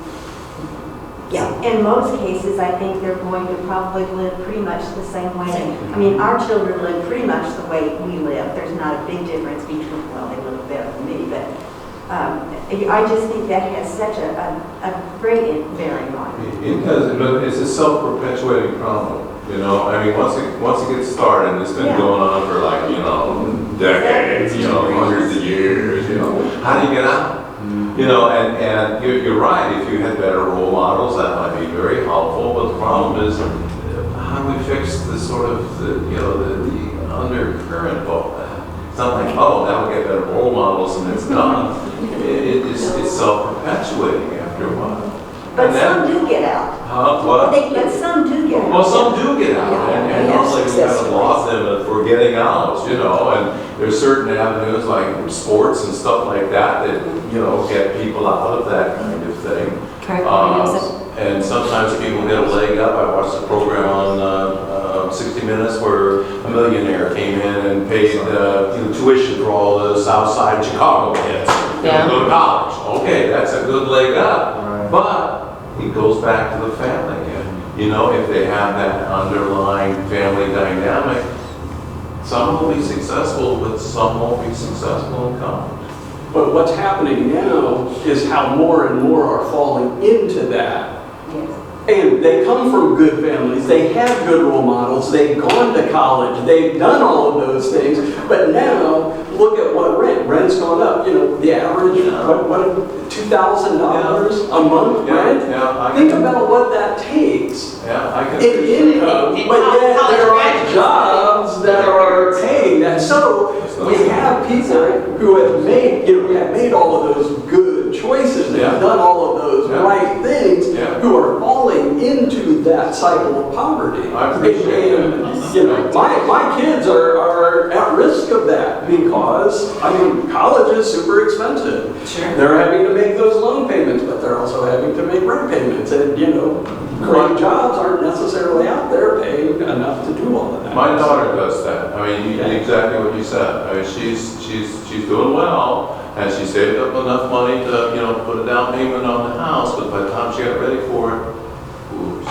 in most cases, I think they're going to probably live pretty much the same way. I mean, our children live pretty much the way we live. There's not a big difference between, well, they live better than me, but I just think that has such a great bearing on it. It does, but it's a self-perpetuating problem. You know, I mean, once it gets started, it's been going on for like, decades, hundreds of years, how do you get out? You know, and you're right, if you had better role models, that might be very helpful, but the problem is, how do we fix the sort of, the undercurrent of all that? It's not like, oh, now we get better role models and it's done. It's self-perpetuating after a while. But some do get out. What? But some do get out. Well, some do get out, and normally we kind of lost them for getting out, and there's certain avenues like sports and stuff like that get people out of that kind of thing. And sometimes people get a leg up. I watched a program on 60 Minutes where a millionaire came in and paid tuition for all the South Side Chicago kids to go to college. Okay, that's a good leg up, but it goes back to the family again. If they have that underlying family dynamic, some will be successful, but some won't be successful in college. But what's happening now is how more and more are falling into that. And they come from good families, they have good role models, they've gone to college, they've done all of those things, but now, look at what rent's gone up. The average, what $2,000 a month rent? Think about what that takes in income, but yet there are jobs that are paying that. So we have people who have made all of those good choices, and have done all of those right things, who are falling into that cycle of poverty. I appreciate And my kids are at risk of that because college is super expensive. Sure. They're having to make those loan payments, but they're also having to make rent payments, and great jobs aren't necessarily out there paying enough to do all of that. My daughter does that. Exactly what you said. She's doing well, and she saved up enough money to put a down payment on the house. But by the time she got ready for it, oops.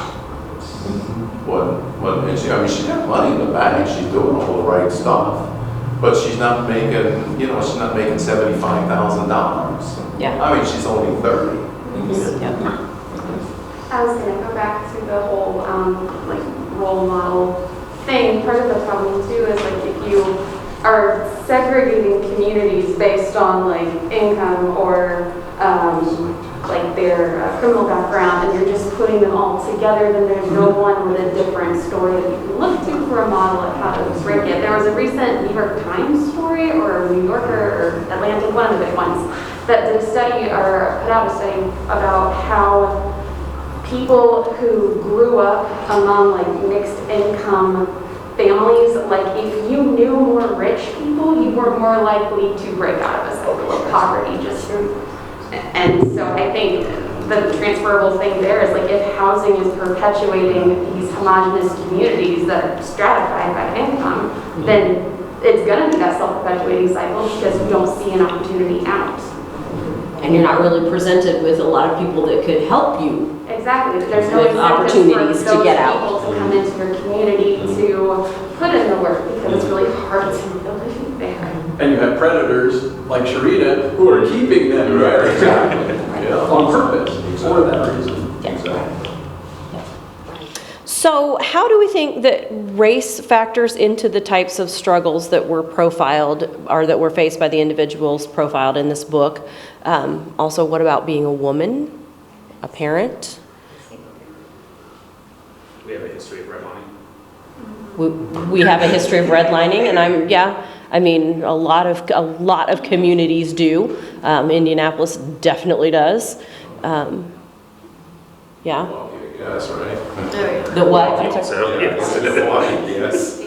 And she got money in the bank. She's doing all the right stuff, but she's not making $75,000. Yeah. She's only 30. I was gonna go back to the whole, like, role model thing. Part of the problem too is like if you are segregating communities based on like income or like their criminal background, and you're just putting them all together, then there's no one with a different story that you can look to for a model of how to rank it. There was a recent New York Times story, or New Yorker, or Atlantic, one of the big ones, that did a study, or put out a study about how people who grew up among like mixed income families, like if you knew more rich people, you were more likely to break out of a cycle of poverty just through. And so I think the transferable thing there is like if housing is perpetuating these homogenous communities that are stratified by income, then it's going to be that self-perpetuating cycle because you don't see an opportunity out. And you're not really presented with a lot of people that could help you. Exactly, there's no With incentive opportunities for to those get out. people to come into your community to put in the work because it's really hard to live there. And you have predators like Sharita who are keeping them there. On purpose, for that reason. So how do we think that race factors into the types of struggles that were profiled or that were faced by the individuals profiled in this book? Also, what about being a woman, a parent? We have a history of redlining. We have a history of redlining, and I mean, a lot of communities do. Indianapolis definitely does. Yeah. Yes, right? The what? Also, yes.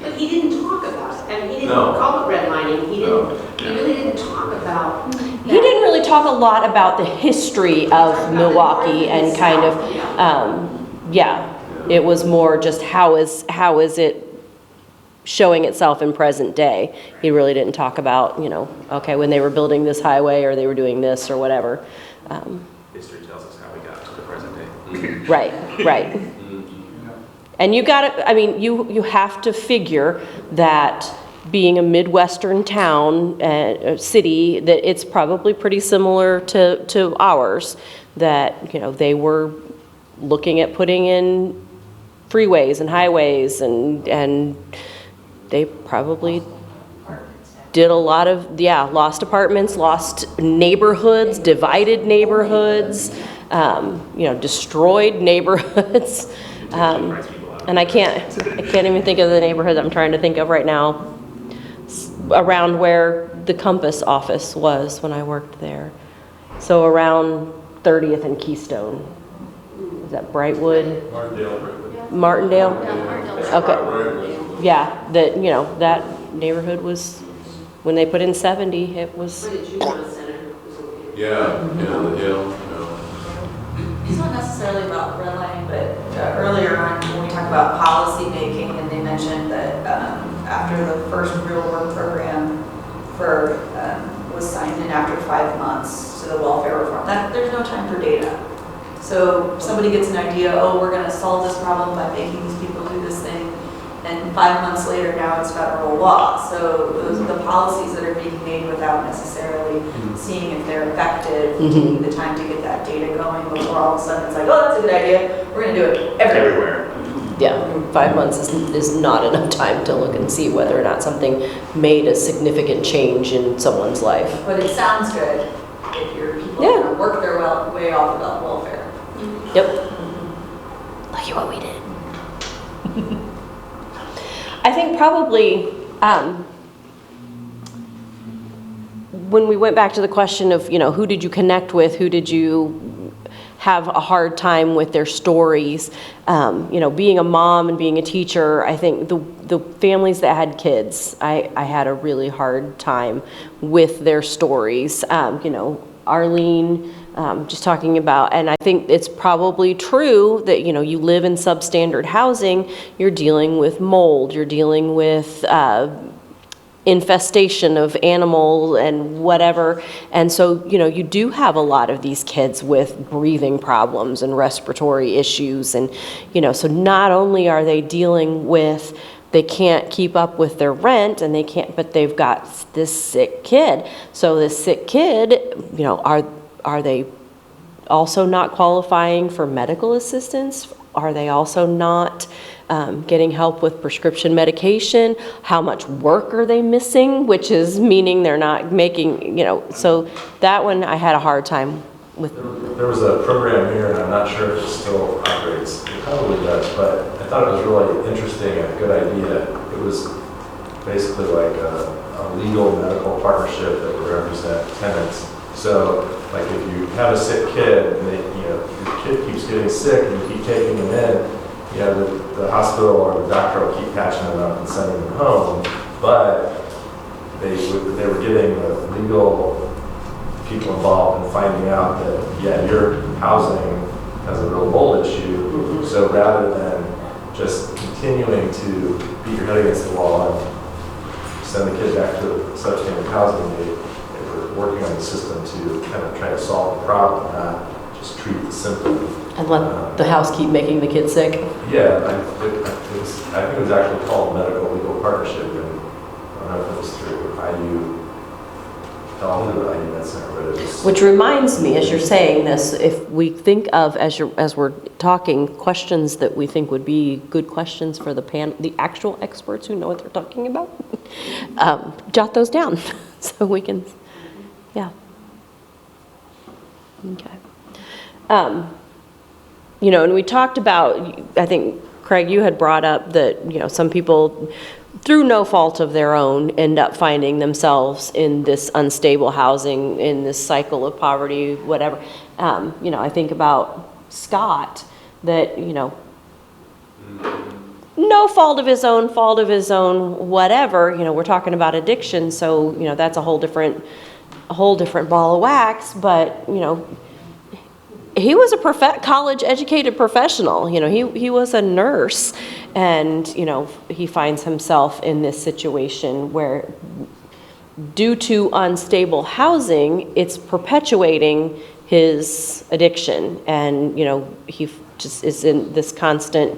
But he didn't talk about it. I mean, he didn't No. call it redlining. He No. really didn't talk about. He didn't really talk a lot about the history of Milwaukee and kind of, it was more just how is it showing itself in present day. He really didn't talk about, okay, when they were building this highway or they were doing this or whatever. History tells us how we got to the present day. Right. And you have to figure that being a Midwestern town, city, that it's probably pretty similar to ours, that, they were looking at putting in freeways and highways and they probably did a lot of, lost apartments, lost neighborhoods, divided neighborhoods, destroyed neighborhoods. And I can't even think of the neighborhood I'm trying to think of right now around where the Compass office was when I worked there. So around 30th and Keystone. Is that Brightwood? Martindale? Okay. Yeah, that neighborhood was, when they put in 70, it was. Yeah. It's not necessarily about redlining, but earlier on, when we talked about policy making, and they mentioned that after the first real work program was signed in after 5 months to the welfare reform, there's no time for data. So somebody gets an idea, we're going to solve this problem by making these people do this thing, and 5 months later, now it's federal law. So those are the policies that are being made without necessarily seeing if they're effective, taking the time to get that data going before all of a sudden it's like, that's a good idea, we're going to do it everywhere. Yeah, 5 months is not enough time to look and see whether or not something made a significant change in someone's life. But it sounds good if your people are going to work their way off of that welfare. Yep. Look at what we did. I think probably when we went back to the question of, who did you connect with, who did you have a hard time with their stories, being a mom and being a teacher, I think the families that had kids, I had a really hard time with their stories. Arlene, just talking about, and I think it's probably true that, you live in substandard housing, you're dealing with mold, you're dealing with infestation of animals and whatever. And so, you do have a lot of these kids with breathing problems and respiratory issues. And, so not only are they dealing with, they can't keep up with their rent and but they've got this sick kid. So this sick kid, are they also not qualifying for medical assistance? Are they also not getting help with prescription medication? How much work are they missing? Which is meaning they're not making, so that one I had a hard time with. There was a program here, and I'm not sure if it still operates. It probably does, but I thought it was really interesting and a good idea. It was basically like a legal medical partnership that would represent tenants. So, like if you have a sick kid, and your kid keeps getting sick, and you keep taking them in, the hospital or the doctor will keep patching them up and sending them home. But they were getting the legal people involved in finding out that, your housing has a real mold issue. So rather than just continuing to beat your head against the wall and send the kid back to substandard housing, they were working on the system to kind of try to solve the problem, not just treat the symptom. And let the house keep making the kid sick? Yeah, I think it was actually called Medical Legal Partnership, and I don't know if it was through IU Health or IU Med Center, but it was. Which reminds me, as you're saying this, if we think of, as we're talking, questions that we think would be good questions for the actual experts who know what they're talking about, jot those down so we can, yeah. Okay. And we talked about, I think, Craig, you had brought up that, some people, through no fault of their own, end up finding themselves in this unstable housing, in this cycle of poverty, whatever. I think about Scott, that, no fault of his own, whatever, we're talking about addiction, so, that's a whole different ball of wax, but, he was a college-educated professional. He was a nurse, and he finds himself in this situation where, due to unstable housing, it's perpetuating his addiction, and he just is in this constant,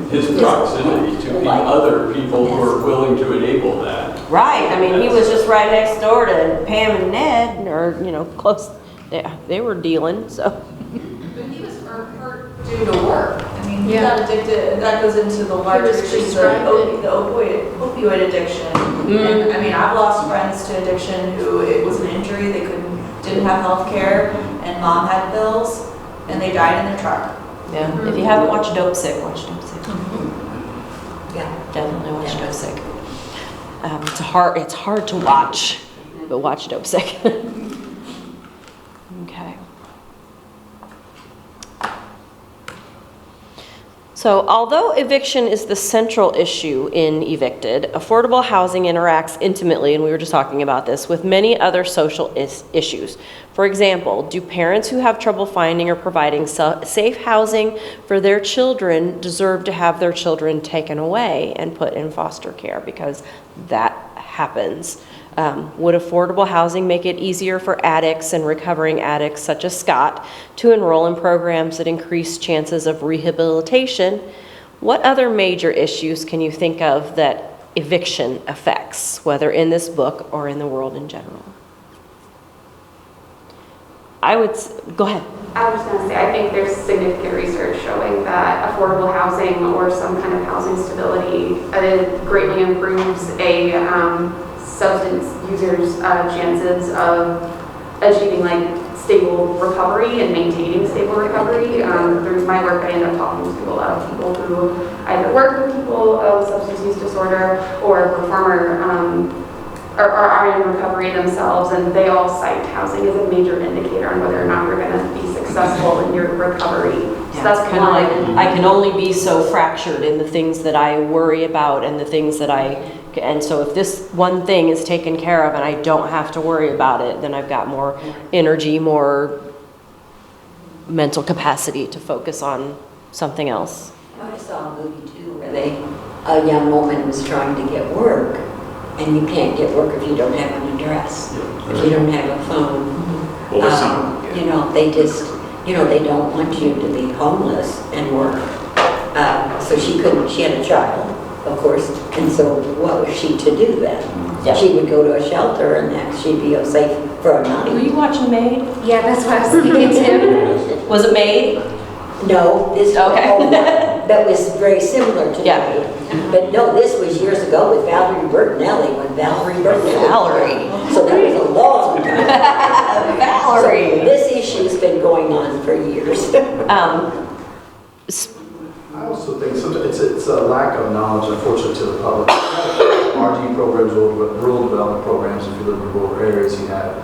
His proximity to the other people who are willing to enable that. Right. I mean, he was just right next door to Pam and Ned, or close. They were dealing. So. But he was hurt due to work. I mean, he got addicted, and that goes into the larger issues of the opioid addiction. And I mean, I've lost friends to addiction who it was an injury, they didn't have health care, and mom had bills, and they died in their truck. Yeah. If you haven't watched Dope Sick, watch Dope Sick. Yeah. Definitely watch Dope Sick. It's hard to watch, but watch Dope Sick. Okay. So, although eviction is the central issue in Evicted, affordable housing interacts intimately, and we were just talking about this, with many other social issues. For example, do parents who have trouble finding or providing safe housing for their children deserve to have their children taken away and put in foster care? Because that happens. Would affordable housing make it easier for addicts and recovering addicts such as Scott to enroll in programs that increase chances of rehabilitation? What other major issues can you think of that eviction affects, whether in this book or in the world in general? Go ahead. I was going to say, I think there's significant research showing that affordable housing or some kind of housing stability greatly improves a substance user's chances of achieving stable recovery and maintaining stable recovery. Through my work, I end up talking to a lot of people who either work with people of substance use disorder or performer or are in recovery themselves, and they all cite housing as a major indicator on whether or not you're going to be successful in your recovery. So that's kind of like, I can only be so fractured in the things that I worry about and the things that and so if this one thing is taken care of and I don't have to worry about it, then I've got more energy, more mental capacity to focus on something else. I saw a movie too where a young woman was trying to get work, and you can't get work if you don't have an address, if you don't have a phone. Well, they just, they don't want you to be homeless and work. So she had a child, of course. And so what was she to do then? Yeah. She would go to a shelter and that she'd be safe for a Were night. you watching Maid? Yeah, that's what I was thinking too. Was it Maid? No, this Okay. that was very similar to Yeah. that. But no, this was years ago with Valerie Bertinelli, when Valerie Bertinelli. Valerie. So that was a long time. Valerie. So this issue's been going on for years. I also think sometimes it's a lack of knowledge, unfortunately, to the public. RD programs, rural development programs, if you live in rural areas, you have,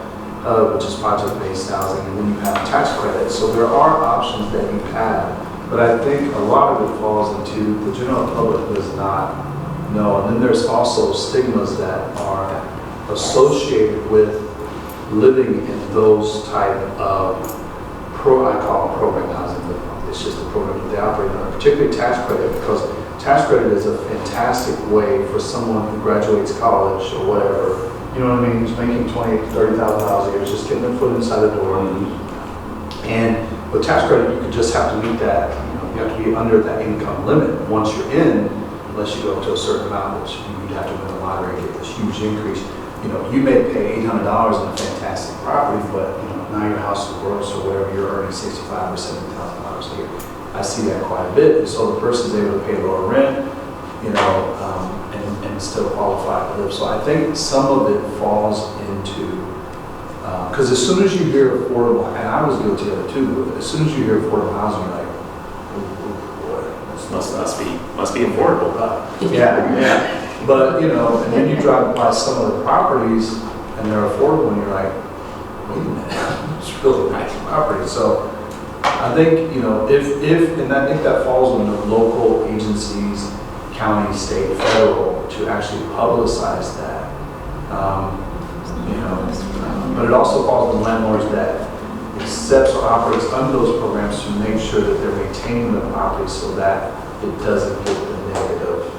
which is project-based housing, and then you have tax credits. So there are options that you have, but I think a lot of it falls into the general public does not know. And then there's also stigmas that are associated with living in those type of I call them program housing, but it's just the program that they operate on, particularly tax credit, because tax credit is a fantastic way for someone who graduates college or whatever, you know what I mean, who's making $20,000 to $30,000 a year, just getting their foot inside the door. And with tax credit, you could just have to meet that, you have to be under that income limit. Once you're in, unless you go up to a certain amount, which you'd have to win the lottery and get this huge increase. You may pay $800 in a fantastic property, but now your house is gross or whatever, you're earning $65,000 or $70,000 a year. I see that quite a bit. And so the person's able to pay lower rent, and still qualify to live. So I think some of it falls into, because as soon as you hear affordable, and I was guilty of it too, but as soon as you hear affordable housing, you're like, oh boy, this Must be affordable. yeah. But, and then you drive by some of the properties and they're affordable and you're like, wait a minute, it's really nice property. So I think, and I think that falls on the local agencies, county, state, federal, to actually publicize that. But it also falls on landlords that accepts or operates under those programs to make sure that they're maintaining the property so that it doesn't get the negative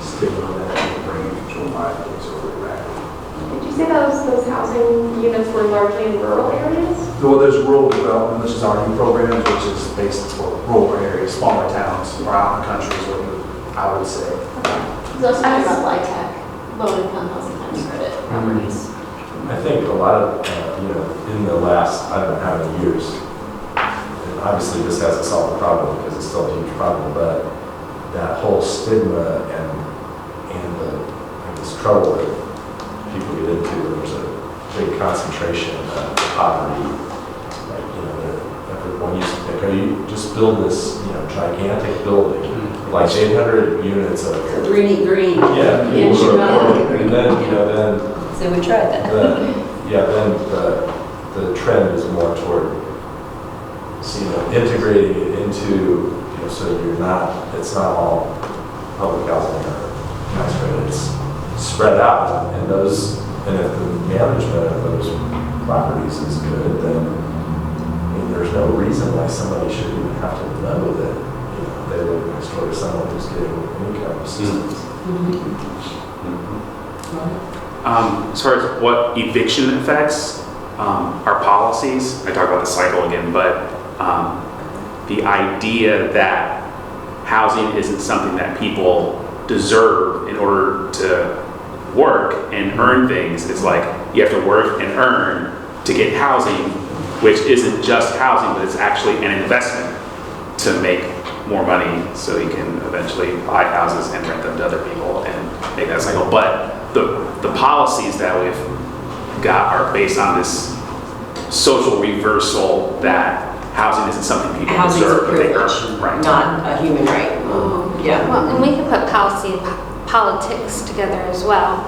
stigma that people bring to liabilities over rapidly. Did you say those housing units were largely in rural areas? Well, there's rural development, which is RD programs, which is based for rural areas, smaller towns, or out in the country is what I would say. Okay. Those talking about LIHTC, low income housing tax credit properties. I think a lot of, in the last, I don't know how many years, and obviously this hasn't solved the problem because it's still a huge problem, but that whole stigma and this trouble that people get into, there's a big concentration of poverty. When you just build this, gigantic building, like 800 units of Greeny green. Yeah, In Chicago. and then, So we tried that. then the trend is more toward, integrating it into, so it's not all public housing or tax credit, it's spread out, and if the management of those properties is good, then, there's no reason why somebody should even have to know that, they live next door to someone who's getting income assistance. As far as what eviction affects, our policies, I talk about the cycle again, but the idea that housing isn't something that people deserve in order to work and earn things. It's like you have to work and earn to get housing, which isn't just housing, but it's actually an investment to make more money so you can eventually buy houses and rent them to other people and make that cycle. But the policies that we've got are based on this social reversal that housing isn't something people Housing is a deserve, but they privilege, earn. Right. not a human right. Yeah. Well, and we can put policy and politics together as well.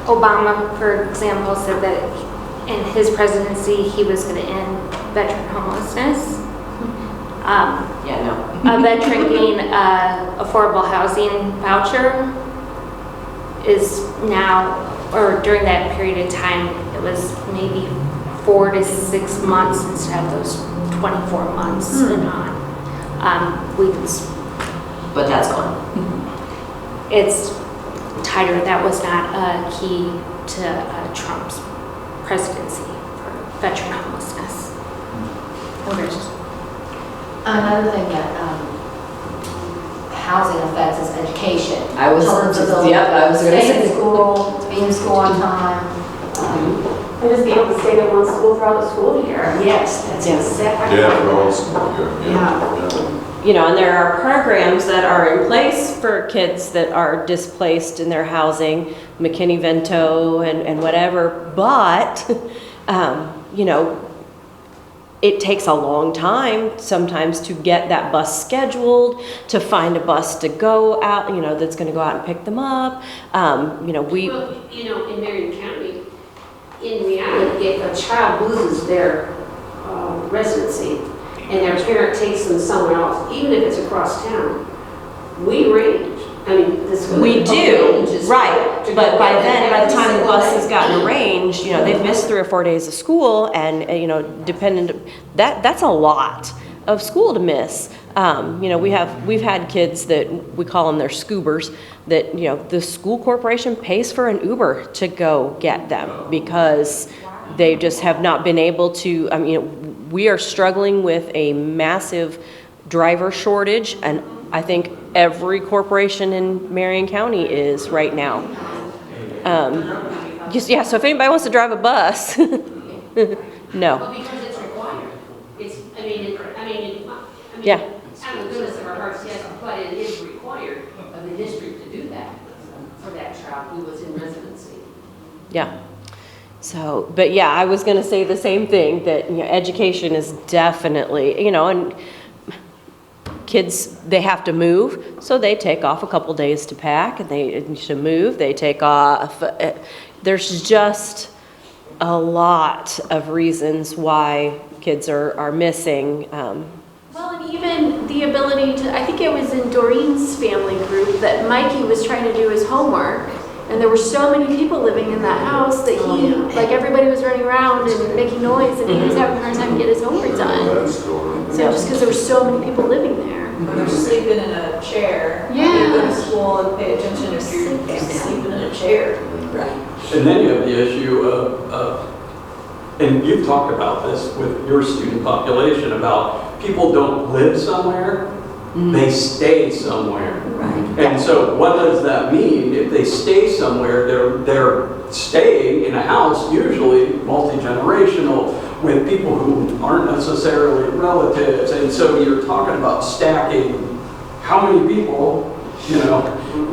Obama, for example, said that in his presidency, he was going to end veteran homelessness. A veteran gained affordable housing voucher is now, or during that period of time, it was maybe 4 to 6 months instead of those 24 months and on. But that's gone. It's tighter. That was not a key to Trump's presidency for veteran homelessness. Another thing that housing affects is education. I was- Children's ability yep, I was gonna to stay say. in school, to be in school on time. And just be able to stay at one school throughout the school year. Yes, that's Yes. exactly. Yeah, for all school year, yeah. You know, and there are programs that are in place for kids that are displaced in their housing, McKinney-Vento and whatever, but, you know, it takes a long time sometimes to get that bus scheduled, to find a bus to go out, you know, that's gonna go out and pick them up. You know, Well, you know, in Marion County, in reality, if a child loses their residency and their parent takes them somewhere else, even if it's across town, we arrange. I mean, the school. we do, arranges right, to go but by get them then, by the every time the single bus day. has gotten arranged, you know, they've missed 3 or 4 days of school, and, you know, that's a lot of school to miss. You know, we've had kids that, we call them their scoobers, that, you know, the school corporation pays for an Uber to go get them, because they just have not been able to, I mean, we are struggling with a massive driver shortage, and I think every corporation in Marion County is right now. Yeah, so if anybody wants to drive a bus, no. Well, because it's required. It's, I mean, Yeah. out of the goodness of our hearts, yes, but it is required of the district to do that for that child who was in residency. Yeah. So, but yeah, I was going to say the same thing, that, you know, education is definitely, you know, and kids, they have to move, so they take off a couple days to pack, and they to move, they take off. There's just a lot of reasons why kids are missing. Well, and even the ability to, I think it was in Doreen's family group that Mikey was trying to do his homework, and there were so many people living in that house that like everybody was running around and making noise, and he was having a hard time to get his homework done. That's cool. So just because there were so many people living there. You're sleeping in a chair. Yeah. You go to school and pay attention if you're sleeping in a chair. Right. And then you have the issue of, and you've talked about this with your student population, about people don't live somewhere, they stay somewhere. Right. And so what does that mean? If they stay somewhere, they're staying in a house, usually multi-generational, with people who aren't necessarily relatives. And so you're talking about stacking how many people, you know,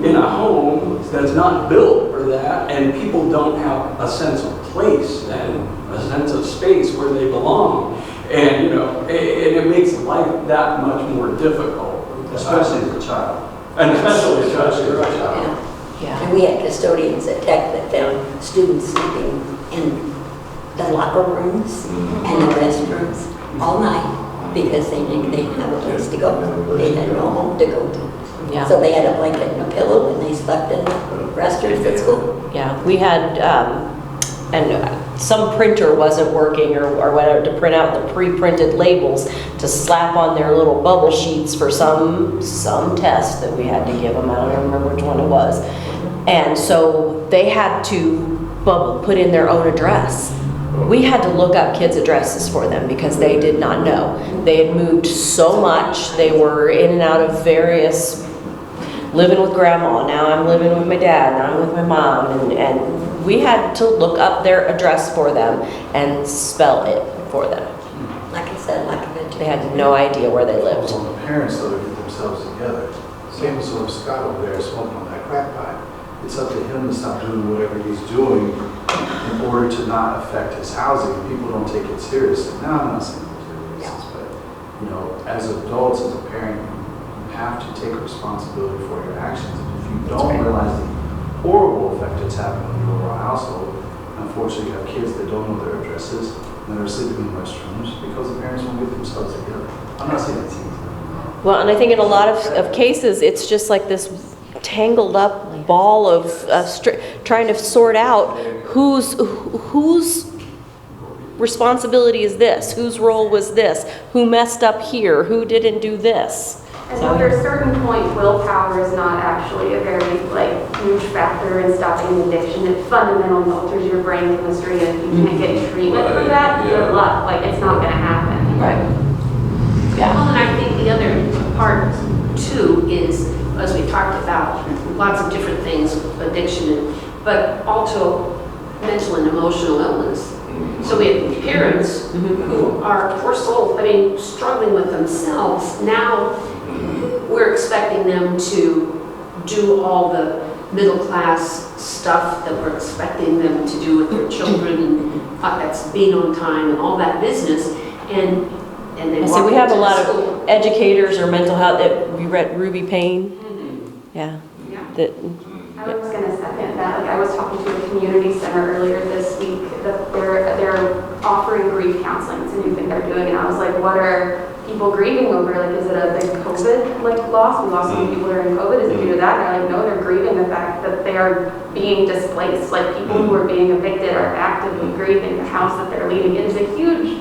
in a home that's not built for that, and people don't have a sense of place and a sense of space where they belong. And, you know, and it makes life that much more difficult. Especially as a child. And especially as a child. Yeah. And we had custodians at Tech that found students sleeping in the locker rooms and the restrooms all night because they didn't have a place to go. They had no home to go to. Yeah. So they had a blanket and a pillow and they slept in the restrooms at school. Yeah, we had, and some printer wasn't working or whatever, to print out the pre-printed labels to slap on their little bubble sheets for some test that we had to give them. I don't remember which one it was. And so they had to put in their own address. We had to look up kids' addresses for them because they did not know. They had moved so much. They were in and out of various, living with grandma, now I'm living with my dad, now I'm with my mom, and we had to look up their address for them and spell it for them. Like I said, like a They had no idea where they lived. On the parents, though, to get themselves together. Same as sort of Scott over there smoking on that crack pipe. It's up to him to stop doing whatever he's doing in order to not affect his housing. People don't take it seriously. Now, I'm not saying there's no reasons, but, you know, as adults, as a parent, you have to take responsibility for your actions. And if you don't realize the horrible effect it's having on your overall household, unfortunately, you have kids that don't know their addresses and that are sleeping in restrooms because the parents won't get themselves together. I'm not saying it's easy. Well, and I think in a lot of cases, it's just like this tangled up ball of trying to sort out whose responsibility is this, whose role was this, who messed up here, who didn't do this. And after a certain point, willpower is not actually a very huge factor in stopping addiction. It fundamentally alters your brain chemistry, and if you can't get treatment for that, good luck. It's not going to happen. Right. Yeah. Well, and I think the other part too is because we talked about lots of different things, addiction, but also mental and emotional illness. So we have parents who are, poor souls, I mean, struggling with themselves. Now we're expecting them to do all the middle class stuff that we're expecting them to do with their children, and that's being on time and all that business. And then So we have a lot school. of educators or mental health, we read Ruby Payne. Yeah. That, I was going to second that. Like I was talking to a community center earlier this week. They're offering grief counseling. It's a new thing they're doing, and I was like, "What are people grieving over? Like, is it a big COVID loss? We lost so many people during COVID. Is it due to that?" And they're like, "No, they're grieving the fact that they are being displaced. Like people who are being evicted are actively grieving the house that they're leaving. It is a huge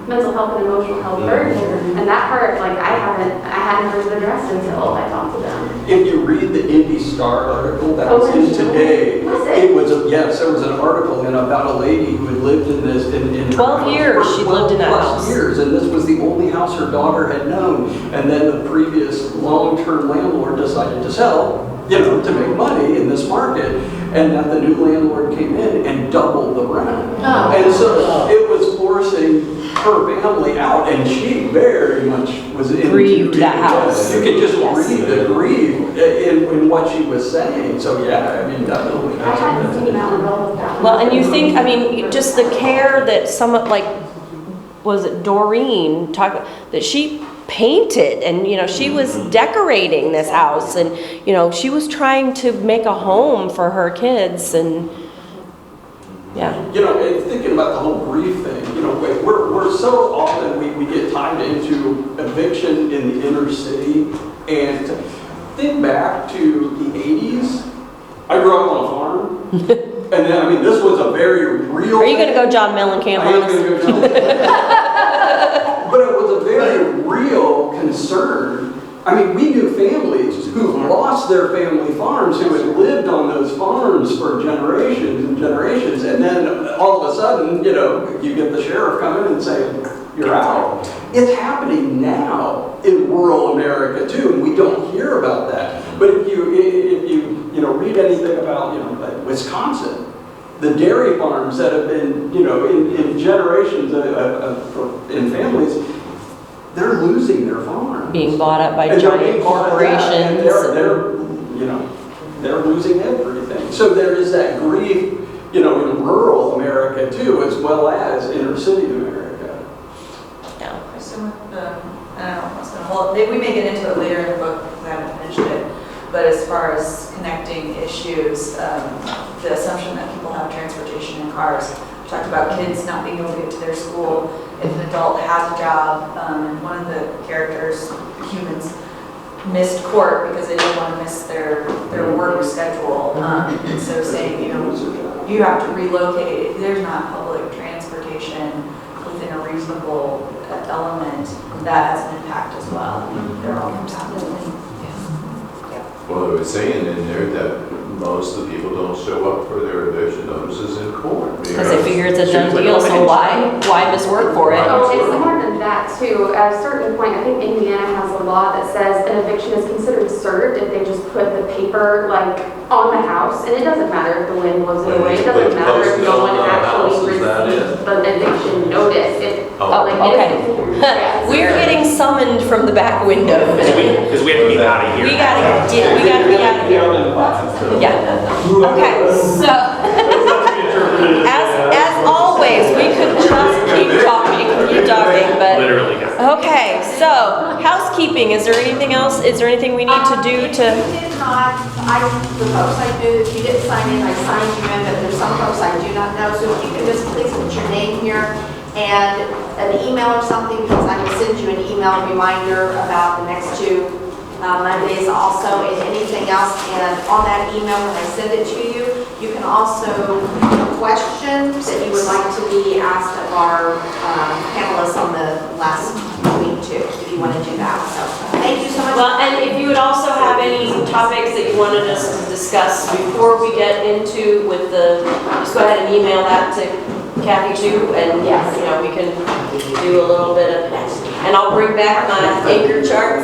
mental health and emotional health burden, and that part, like I hadn't heard it addressed until I talked to them." If you read the Indy Star article that was in today, it was, yes, there was an article in about a lady who had lived in this, in 12 years she lived in that 12 house. years, and this was the only house her daughter had known, and then the previous long-term landlord decided to sell, to make money in this market, and that the new landlord came in and doubled the rent. Oh. And so it was forcing her family out, and she very much was into Grieved that house. You could just Yes. read the grief in what she was saying. So yeah, I mean, definitely. I hadn't seen that one all of that. well, and you think, I mean, just the care that some, like, was it Doreen, that she painted and, she was decorating this house and, she was trying to make a home for her kids and, yeah. And thinking about the whole grief thing, we're so often, we get tied into eviction in the inner city. And think back to the 80s. I grew up on a farm. And then, I mean, this was a very real Are you going to thing. go John Mellencamp I on am us? gonna go John Mellencamp. But it was a very real concern. I mean, we knew families who lost their family farms, who had lived on those farms for generations and generations, and then all of a sudden, you get the sheriff coming and saying, "You're out." It's happening now in rural America too, and we don't hear about that. But if you read anything about like Wisconsin, the dairy farms that have been in generations in families, they're losing their farms. Being bought up by And they're being giant bought up, and corporations. they're losing everything. So there is that grief, in rural America too, as well as inner city America. Question with the, I don't know, what's gonna hold, maybe we may get into it later in the book, because I haven't finished it. But as far as connecting issues, the assumption that people have transportation in cars. We talked about kids not being able to get to their school if an adult has a job. And one of the characters, humans, missed court because they didn't want to miss their work schedule. And so saying, you have to relocate. If there's not public transportation within a reasonable element, that has an impact as well. They're all compatible. Well, it was saying in there that most of the people don't show up for their eviction notices in court. Because they figure it's a done deal, so why miss work for it? Oh, it's more than that too. At a certain point, I think Indiana has a law that says an eviction is considered served if they just put the paper on the house, and it doesn't matter if the wind blows it away. It doesn't matter if no one actually receives an eviction notice. We're getting summoned from the back window. Because we have to be out of here. We gotta be out of here. Yeah. Okay, so, as always, we could just keep talking, but. Literally. Okay, so, housekeeping, is there anything else? Is there anything we need to do If you did not, the folks I knew, if you didn't sign in, I signed you in, but there's some folks I do not know, so if you can just please put your name here and an email or something, because I will send you an email reminder about the next two Mondays also, and anything else. And on that email, when I send it to you, you can also put questions that you would like to be asked of our panelists on the last week too, if you want to do that. So thank you so much. Well, and if you would also have any topics that you wanted us to discuss before we get into just go ahead and email that to Kathy too, and we can do a little bit of, and I'll bring back my acre chart